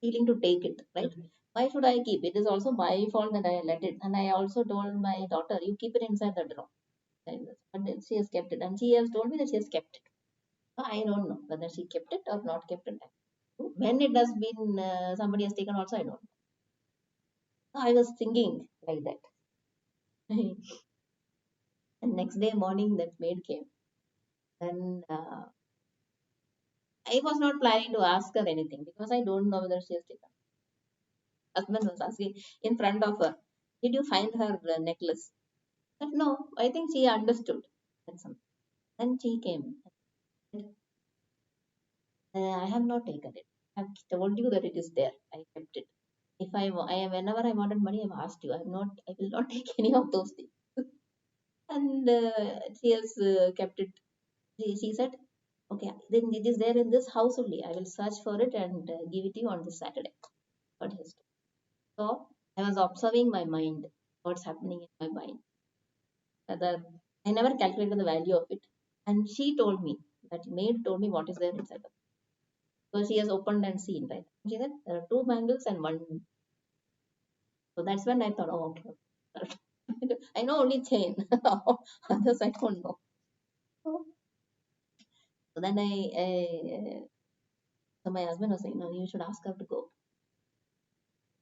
feeling to take it, right? Why should I keep it? It is also my fault that I let it. And I also told my daughter, you keep it inside the drawer. And then she has kept it. And she has told me that she has kept it. So I don't know whether she kept it or not kept it. When it has been, somebody has taken also, I don't know. So I was thinking like that. And next day morning, that maid came. Then I was not planning to ask her anything because I don't know whether she has taken. Husband was asking in front of her, did you find her necklace? But no, I think she understood. That's something. Then she came. I have not taken it. I have told you that it is there. I kept it. If whenever I wanted money, I've asked you. I will not take any of those things. And she has kept it. She said, okay, then it is there in this house only. I will search for it and give it to you on this Saturday. What he has told. So I was observing my mind, what's happening in my mind. Whether I never calculated the value of it. And she told me, that maid told me what is there inside. So she has opened and seen, right? She said there are two bangles and one. So that's when I thought, oh, okay. I know only chain. Others I don't know. So then so my husband was saying, no, you should ask her to go.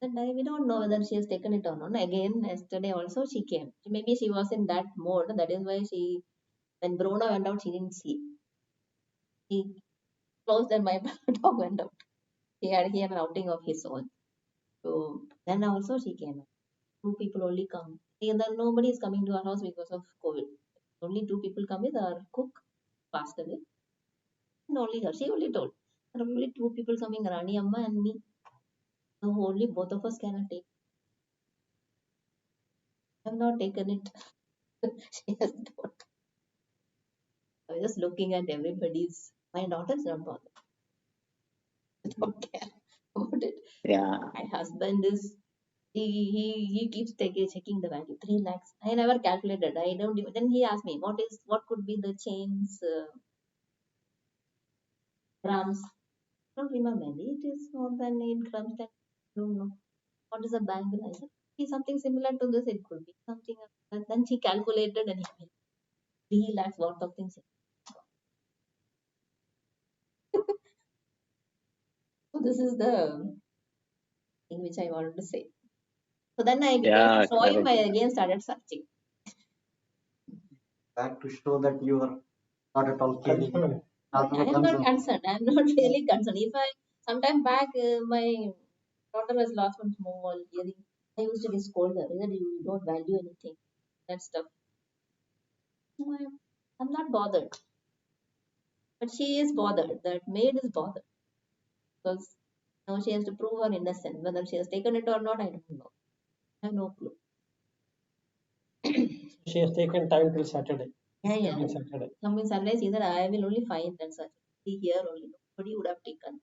And we don't know whether she has taken it or not. Again, yesterday also she came. Maybe she was in that mode. That is why when Bruna went out, she didn't see. He closed and my dog went out. He had an outing of his own. So then also she came. Two people only come. And then nobody is coming to our house because of COVID. Only two people come with our cook passed away. And only her. She only told. There are only two people coming, Rani Amma and me. So only both of us cannot take. I have not taken it. She has told. I was just looking at everybody's. My daughter's not bothered. I don't care about it. Yeah. My husband is he keeps checking the value 3 lakhs. I never calculated. I don't even. Then he asked me what could be the chains grams. I don't remember. Maybe it is more than 8 grams. Then I don't know what is a bangle. I said be something similar to this. It could be something. And then she calculated and he 3 lakhs worth of things. So this is the thing which I wanted to say. So then I when I Yeah, saw him, I correct. again started searching. Back to show that you are not at all caring, not I at all am not concerned. concerned. I am not really concerned. If I sometime back, my daughter has lost one small earring. I used to be scolded her. That you don't value anything. That stuff. No, I'm not bothered. But she is bothered. That maid is bothered because now she has to prove her innocence. Whether she has taken it or not, I don't know. I have no clue. She has taken time till Saturday. Yeah, yeah. Coming Saturday. Coming Sunday, she said, I will only find that such. See here only. Nobody would have taken.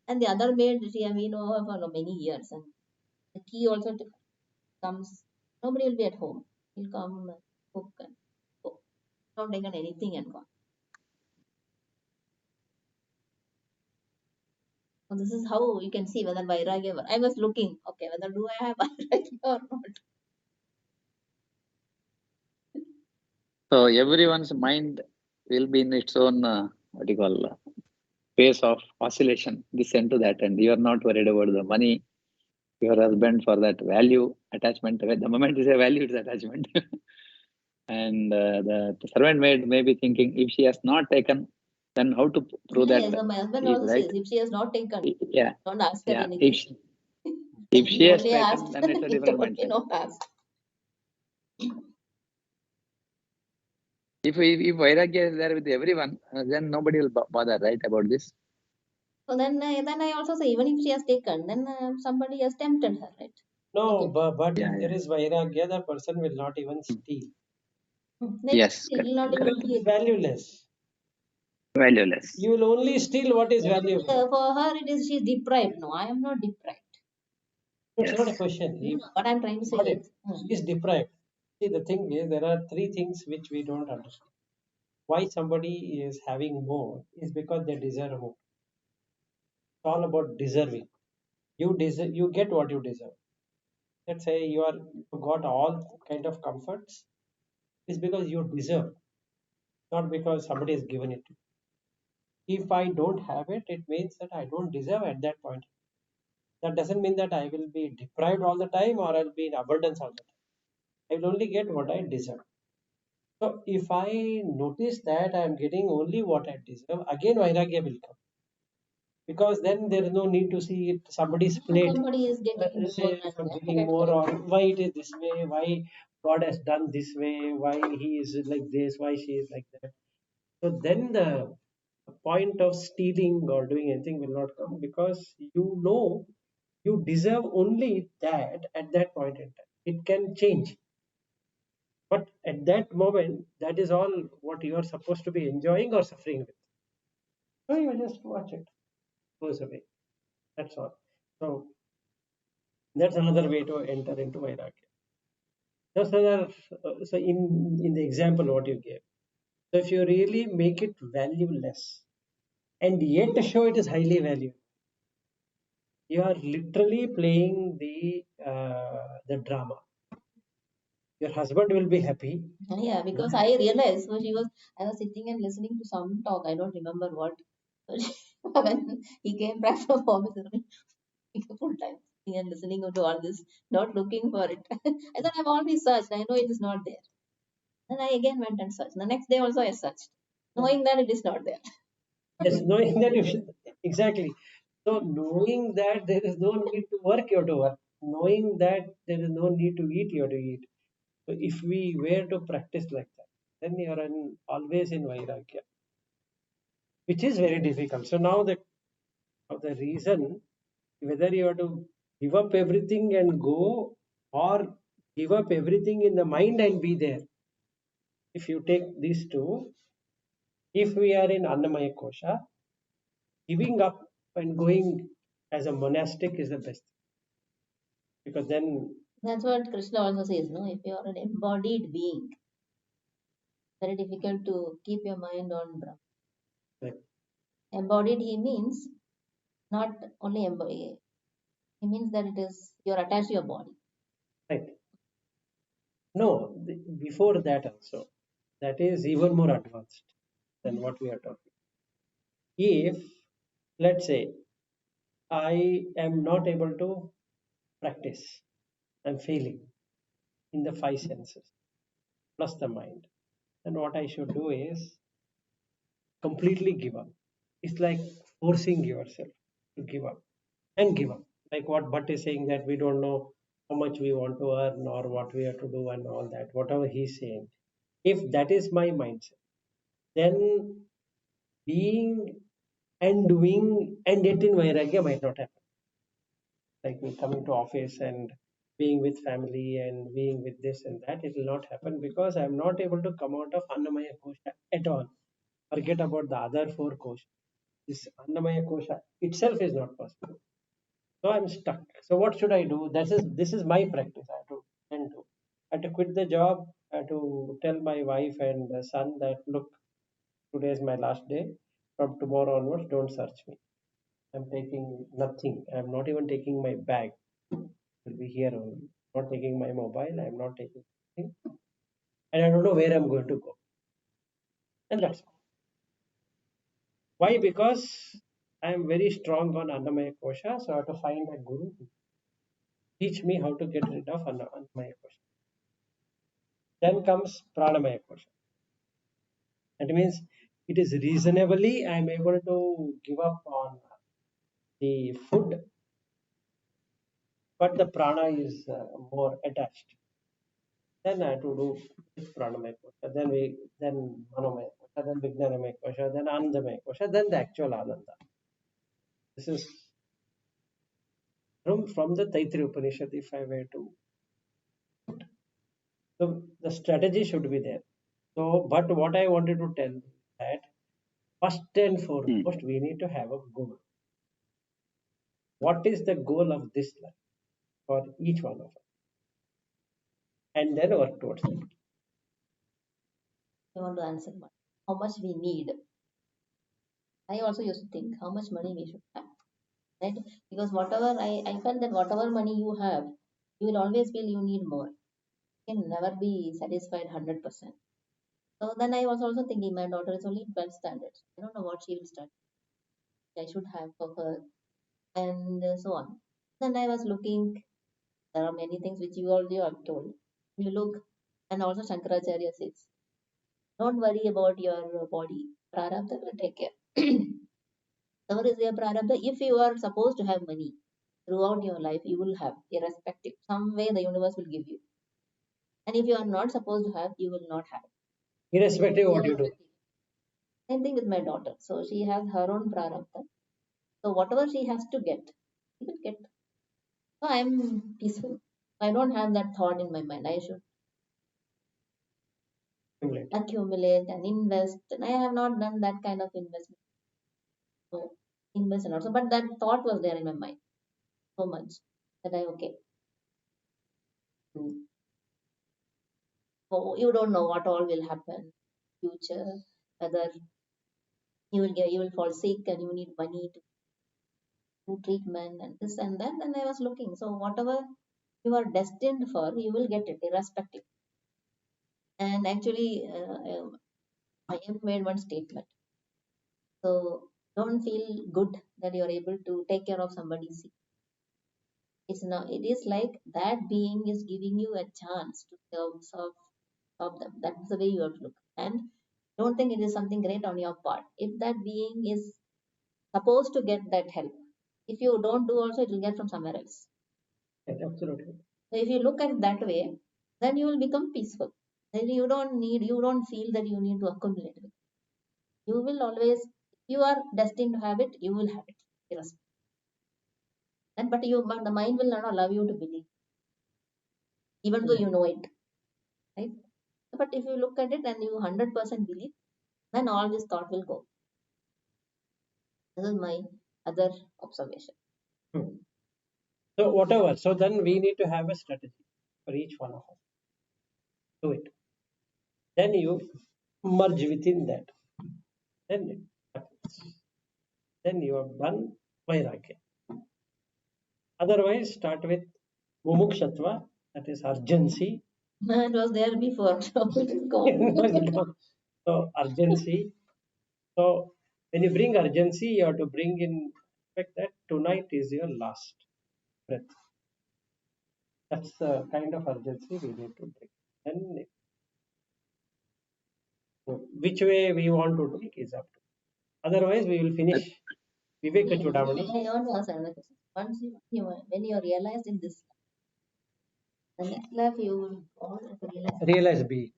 And the other maid, we know her for many years. And the key also comes. Nobody will be at home. He'll come, cook, and go. Not taken anything and gone. So this is how you can see whether Vairagya. I was looking, okay, whether do I have Vairagya or not. So everyone's mind will be in its own what do you call phase of oscillation, this end to that end. You are not worried about the money, your husband for that value attachment. The moment you say value, it's attachment. And the servant maid may be thinking, if she has not taken, then how to prove Yeah, that so my husband she is also right? says if she has not taken, Yeah, don't ask her yeah. anything. If He she has only asked, taken, then it's a he different only mindset. not asked. If Vairagya is there with everyone, then nobody will bother, right, about this. So then I also say even if she has taken, then somebody has tempted her, right? Take No, it. but Yeah, if yeah. there is vairagya, the person will not even steal. Then Yes, it will not correct, even correct. It be. is valueless. Valueless. You will only steal what is valuable. For her, it is she's deprived. No, I am not deprived. It's not a Yes. question. No, what I'm trying to say Not if is, she is deprived. See, the thing is, there are three things which we don't understand. Why somebody is having more is because they deserve more. It's all about deserving. You deserve, you get what you deserve. Let's say you got all kind of comforts. It's because you deserve, not because somebody has given it to you. If I don't have it, it means that I don't deserve at that point. That doesn't mean that I will be deprived all the time or I'll be in abundance all the time. I will only get what I deserve. So if I notice that I am getting only what I deserve, again Vairagya will come. Because then there is no need to see it somebody's plate. somebody is getting more Say and some that, getting more, or why it is this way, why God has done this way, why he is like this, why she is like that. So then the point of stealing or doing anything will not come, because you know you deserve only that at that point in time. It can change, but at that moment, that is all what you are supposed to be enjoying or suffering with. So you just watch it goes away. That's all. So that's another way to enter into Vairagya. Just another, so in the example what you gave, so if you really make it valueless and yet show it is highly valued, you are literally playing the drama. Your husband will be happy. yeah, because I realized, so I was sitting and listening to some talk. I don't remember what. When he came back from office, full time sitting and listening to all this, not looking for it. I thought I've already searched. I know it is not there. Then I again went and searched. The next day also I searched, knowing that it is not there. Yes, knowing that you should, exactly. So knowing that there is no need to work, you have to work. Knowing that there is no need to eat, you have to eat. So if we were to practice like that, then you are always in Vairagya, which is very difficult. So now the reason whether you have to give up everything and go, or give up everything in the mind and be there. If you take these two, if we are in Annamaya Kosha, giving up and going as a monastic is the best, because then That's what Krishna also says. No, if you are an embodied being, very difficult to keep your mind on Brahma. like, Embodied, he means not only embodied. He means that it is you're attached to your body. right. No, before that also, that is even more advanced than what we are talking. If let's say I am not able to practice, I'm failing in the five senses plus the mind, then what I should do is completely give up. It's like forcing yourself to give up and give up. Like what Bhatt is saying, that we don't know how much we want to earn or what we have to do and all that, whatever he's saying. If that is my mindset, then being and doing and yet in Vairagya might not happen. Like me coming to office and being with family and being with this and that, it will not happen because I'm not able to come out of Annamaya Kosha at all. Forget about the other four kosha. This Annamaya Kosha itself is not possible. So I'm stuck. So what should I do? This is my practice. I have to tend to. I have to quit the job. I have to tell my wife and son that look, today is my last day. From tomorrow onwards, don't search me. I'm taking nothing. I'm not even taking my bag. It will be here only. Not taking my mobile. I'm not taking anything. and I don't know where I'm going to go. And that's all. Why? Because I am very strong on Annamaya Kosha, so I have to find a guru to teach me how to get rid of Annamaya Kosha. Then comes Pranamaya Kosha. That means it is reasonably I am able to give up on the food, but the prana is more attached. Then I have to do pranamaya kosha, then manomaya kosha, then vijnanamaya kosha, then anandamaya kosha, then the actual ananda. This is from the Taittiriya Upanishad. If I were to, so the strategy should be there. So, but what I wanted to tell that first and foremost, we need to have a goal. What is the goal of this life for each one of us? And then work towards it. I want to answer one. How much we need. I also used to think how much money we should have. Right? Because I felt that whatever money you have, you will always feel you need more. You can never be satisfied 100%. So then I was also thinking my daughter is only 12 standards. I don't know what she will study. I should have for her and so on. Then I was looking, there are many things which you already have told. You look, and also Shankaracharya says, don't worry about your body. Prarabdha will take care. Whatever is your prarabdha, if you are supposed to have money throughout your life, you will have, irrespective. Some way the universe will give you. And if you are not supposed to have, you will not have. Irrespective of what you do. Same thing with my daughter. So she has her own prarabdha. So whatever she has to get, she will get. So I'm peaceful. I don't have that thought in my mind. I should accumulate and invest. And I have not done that kind of investment. So invest and also, but that thought was there in my mind so much that I okay. So you don't know what all will happen future, whether you will fall sick and you need money to do treatment and this and that. And I was looking. So whatever you are destined for, you will get it irrespective. And actually, I have made one statement. So don't feel good that you're able to take care of somebody sick. It's not. It is like that being is giving you a chance to serve them. That's the way you have to look. And don't think it is something great on your part. If that being is supposed to get that help, if you don't do also, it will get from somewhere else. Yes, absolutely. So if you look at it that way, then you will become peaceful. Then you don't feel that you need to accumulate it. You will always, if you are destined to have it, you will have it. Irrespective. And but the mind will not allow you to believe, even though you know it, right? But if you look at it and you 100% believe, then all this thought will go. This is my other observation. Hmm. So whatever. So then we need to have a strategy for each one of us. Do it. Then you merge within that. Then it happens. Then you have done vairagya. Otherwise, start with mumukshatva, that is urgency. It was there before, so it is No, gone. so urgency. So when you bring urgency, you have to bring in fact that tonight is your last breath. That's the kind of urgency we need to bring. Then which way we want to take is up to. Otherwise, we will finish Vivekachudamani. I want to ask another question. Once when you are realized in this, the next life you will always realize. Realize B.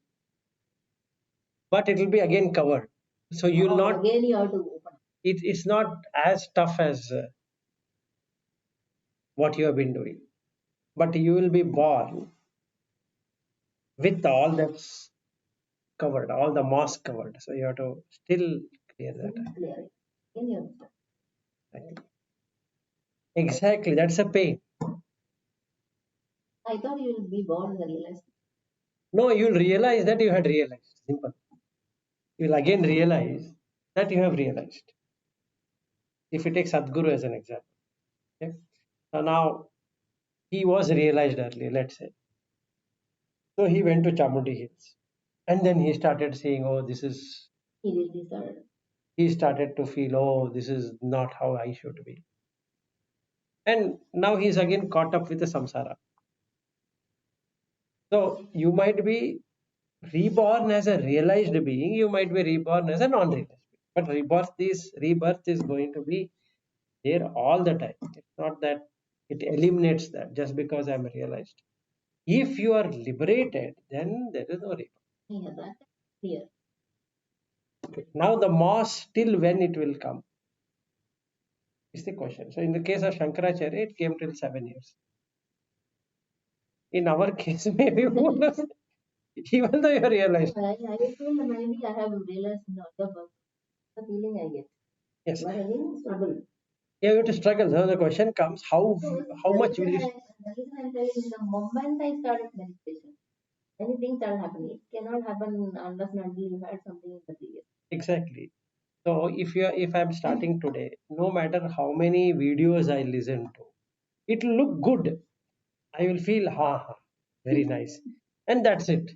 But it will be again covered. So you will not, Again you have to open. it's not as tough as what you have been doing. But you will be born with all that's covered, all the moss covered. So you have to still clear that. Clear it. Again you have to. Exactly, that's a pain. I thought you will be born and realize. No, you'll realize that you had realized. Simple. You'll again realize that you have realized. If you take Sadhguru as an example. Okay? So now he was realized earlier, let's say. So he went to Chamundi Hills. And then he started saying, oh, this is, He really started. he started to feel, oh, this is not how I should be. And now he's again caught up with the samsara. So you might be reborn as a realized being, you might be reborn as a non-realized being. But rebirth is going to be there all the time. It's not that it eliminates that just because I'm realized. If you are liberated, then there is no rebirth. Yeah, that's clear. Now the moss, till when it will come, is the question. So in the case of Shankaracharya, it came till 7 years. In our case, maybe who knows, even though you realized. I feel maybe I have realized in the other book, the feeling I get. Yes, But again, struggle. you have to struggle. So the question comes, how much will you? The reason I'm telling is the moment I started meditation, anything started happening. It cannot happen unless and until you had something in the previous. Exactly. So if I'm starting today, no matter how many videos I listen to, it will look good. I will feel very nice, and that's it.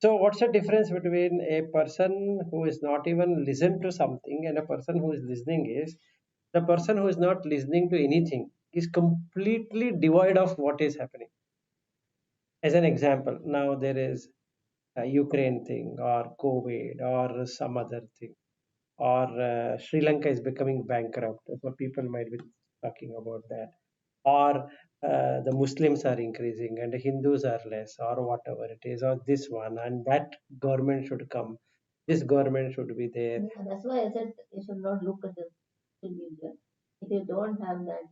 So what's the difference between a person who is not even listened to something and a person who is listening is the person who is not listening to anything is completely devoid of what is happening. As an example, now there is a Ukraine thing or COVID or some other thing or Sri Lanka is becoming bankrupt. So people might be talking about that. Or the Muslims are increasing and the Hindus are less, or whatever it is, or this one, and that government should come. This government should be there. Yeah, that's why I said you should not look at the social media. If you don't have that,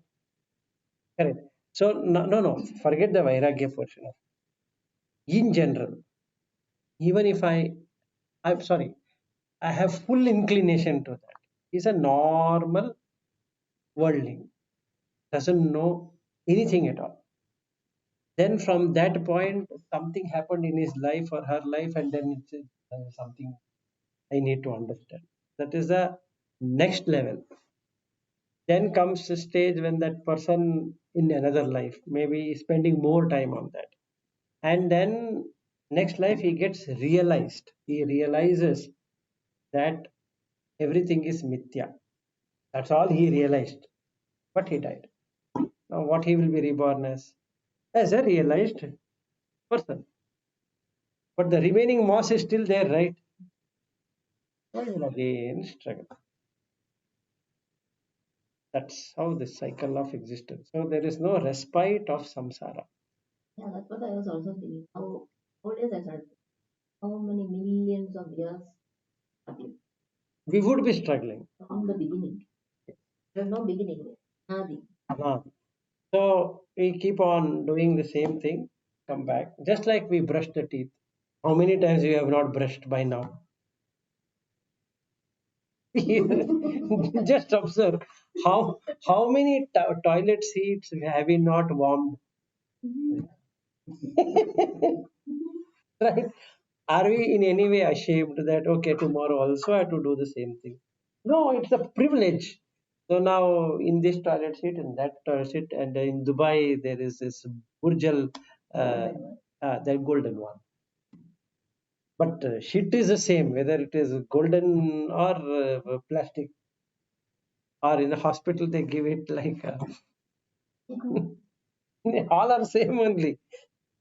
Correct. So, no, forget the Vairagya portion of in general. Even if I'm sorry, I have full inclination to that. He's a normal worldling, doesn't know anything at all. Then from that point, something happened in his life or her life, and then it's something I need to understand. That is the next level. Then comes the stage when that person in another life maybe spending more time on that, and then next life he gets realized. He realizes that everything is mithya. That's all he realized. But he died. Now what he will be reborn as a realized person. But the remaining moss is still there, right? So he will again struggle. That's how the cycle of existence. So there is no respite of samsara. yeah, that's what I was also thinking. How days I started? How many millions of years struggling We would be struggling. from the beginning? There's no beginning. Nothing. Ah. So we keep on doing the same thing, come back. Just like we brush the teeth. How many times you have not brushed by now? Just observe how many toilet seats have we not warmed? Right? Are we in any way ashamed that okay, tomorrow also I have to do the same thing? No, it's a privilege. So now in this toilet seat, in that toilet seat, and in Dubai there is this Burjal, the golden one. But shit is the same, whether it is golden or plastic, or in a hospital they give it like all are same only.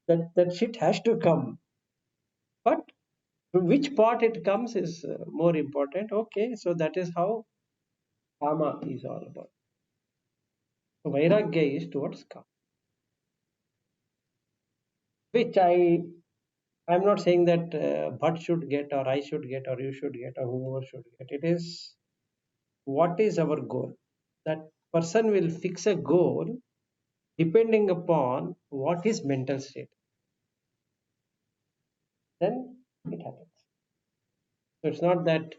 That shit has to come, but which part it comes is more important. Okay, so that is how karma is all about. So Vairagya is towards karma, which I'm not saying that Bhatt should get or I should get or you should get or whoever should get. It is what is our goal. That person will fix a goal depending upon what his mental state. Then it happens. So it's not that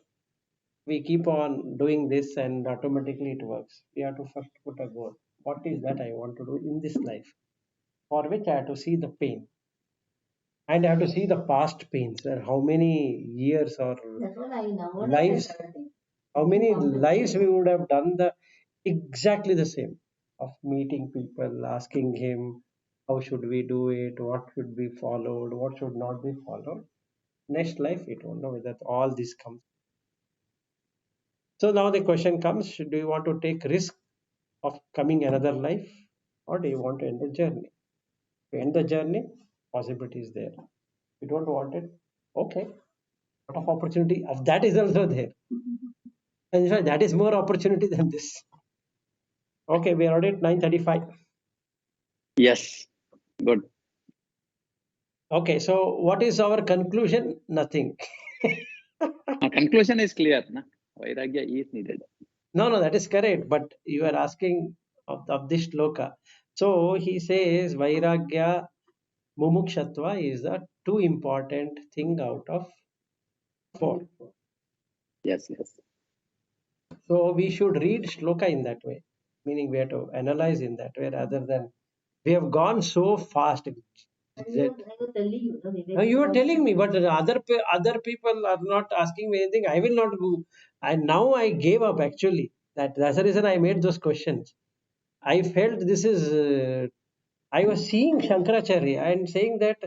we keep on doing this and automatically it works. We have to first put a goal. What is that I want to do in this life? For which I have to see the pain. And I have to see the past pains and how many years or That's what I nowadays I lives, started thinking. how many lives we would have done the exactly the same of meeting people, asking him how should we do it, what should be followed, what should not be followed. next life we don't know whether all this comes. So now the question comes: do you want to take risk of coming another life, or do you want to end the journey? To end the journey, possibility is there. You don't want it, okay. Lot of opportunity of that is also there, and in fact, that is more opportunity than this. Okay, we are already at 9:35. Yes. Good. Okay, so what is our conclusion? Nothing. Now, conclusion is clear. Na? Vairagya is needed. No, that is correct. But you are asking of this shloka. So he says Vairagya Mumukshatva is the two important thing out of four. Yes, yes. So we should read shloka in that way, meaning we have to analyze in that way rather than we have gone so fast. I was telling you, no, Now you are Vivek, telling me, but other people are not asking me anything. I will not go. And now I gave up actually. That's the reason I made those questions. I felt this is. I was seeing Shankaracharya and saying that,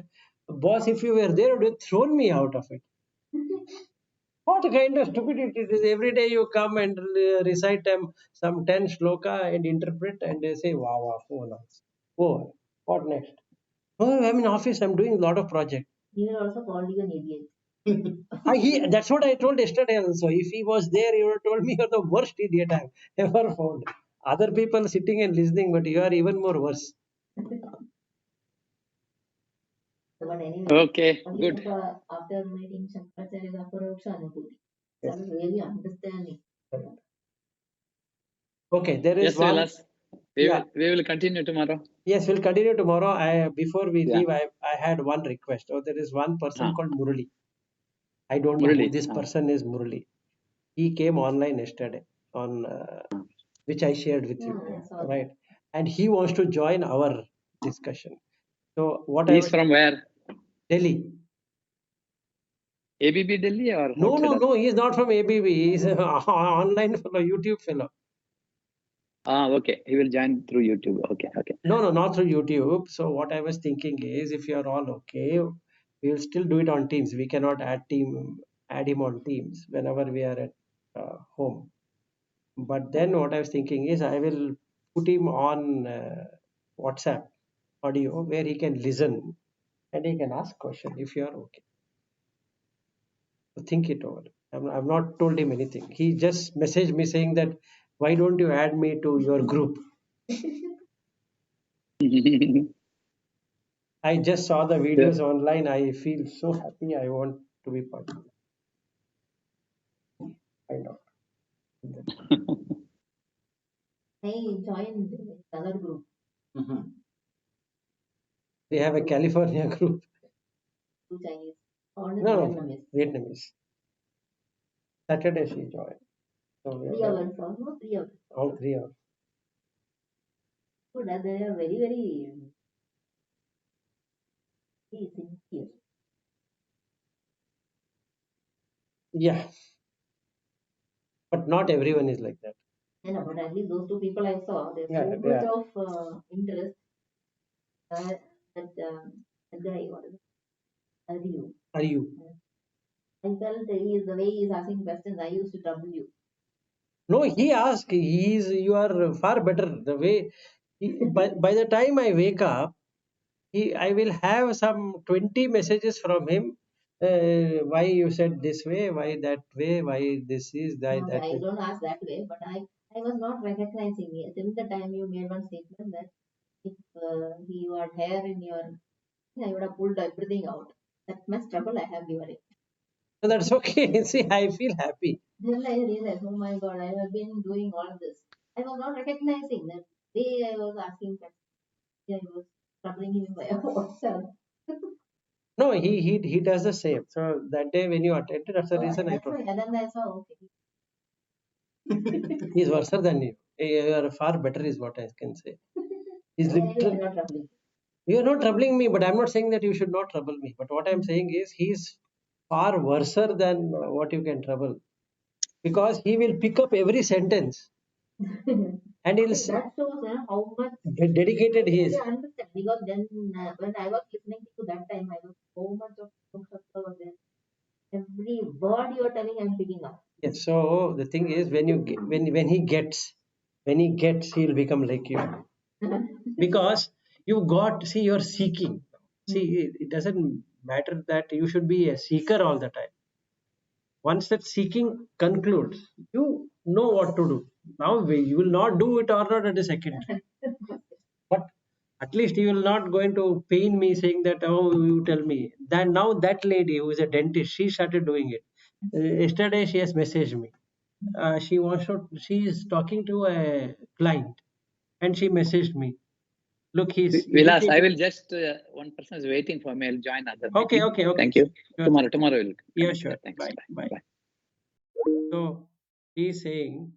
boss, if you were there, you would have thrown me out of it. What kind of stupidity it is? Every day you come and recite some 10 shloka and interpret and they say, wow, wow, so nice. Oh, what next? Oh, I'm in office. I'm doing a lot of projects. he will also call you an idiot. That's what I told yesterday also. If he was there, he would have told me you're the worst idiot I've ever found. Other people sitting and listening, but you are even more worse. But anyway, Okay, only good. after meeting Shankaracharya's Aparoksha Anubhuti, I was really understanding. Okay, there is Yes, one. Vilas. Yeah, We will continue tomorrow. yes, we'll continue tomorrow. Before we Yeah. leave, I had one request. Oh, there is one person Ah, called Murali. I don't know who Murali. this person is. Murali. He came online yesterday on which I shared with you, Yeah, I saw that. right? And he wants to join our discussion. So what I He's was from where? Delhi. ABB Delhi or No, outside no, of? no. He is not from ABB. He is an online fellow, YouTube fellow. Ah, okay. He will join through YouTube. Okay, okay. No, not through YouTube. So what I was thinking is, if you are all okay, we will still do it on Teams. We cannot add him on Teams whenever we are at home. But then what I was thinking is, I will put him on WhatsApp audio where he can listen and he can ask question if you are okay. So think it over. I've not told him anything. He just messaged me saying that, why don't you add me to your group? I just saw the Yeah. videos online. I feel so happy. I want to be part of it. Kind of. I joined another group, They have a California group. two Chinese, or No, Vietnamese. Vietnamese. Saturday she joined. So we 3 hours, almost 3 hours. all 3 hours. Good, and they are very, very sincere. Yeah, but not everyone is like that. But at least those two people I saw, there's Yeah, so they much are. of interest. That guy, what is it? Review. Are you? I felt the way he's asking questions, I used to trouble you. No, he asked. You are far better. The way, by the time I wake up, I will have some 20 messages from him. Why you said this way? Why that way? Why this is that? No, I don't ask that way, but I was not recognizing it. Till the time you made one statement that if you had hair in your, I would have pulled everything out. That much trouble I have given it. So that's okay. See, I feel happy. Then I realized, oh my god, I have been doing all this. I was not recognizing that way I was asking questions. I was troubling him by WhatsApp. No, he does the same. So that day when you attended, that's the So reason I that's told. why. And then I saw, okay. He's worse than you. You are far better, is what I can say. He's Anyway, I'm literally. not troubling. You are not troubling me, but I'm not saying that you should not trouble me. But what I'm saying is, he's far worser than what you can trouble, because he will pick up every sentence and he'll That shows how much dedicated he is. I understand because then when I was listening to that time, I was so much of was there. word you are telling, I'm picking up. Yes. So the thing is, when he gets, he'll become like you, because you got, see, you're seeking. See, it doesn't matter that you should be a seeker all the time. Once that seeking concludes, you know what to do. Now you will not do it or not at a second, but at least you will not going to pain me saying that, oh, you tell me. Then now that lady who is a dentist, she started doing it. Yesterday she has messaged me. She is talking to a client, and she messaged me. Look, he's Vilas, I irritated. will just, one person is waiting for me. I'll join other Okay, meeting. okay, okay. Thank you. Sure. Tomorrow we'll Yeah, connect. sure. Thanks. Bye, bye. Bye. So he's saying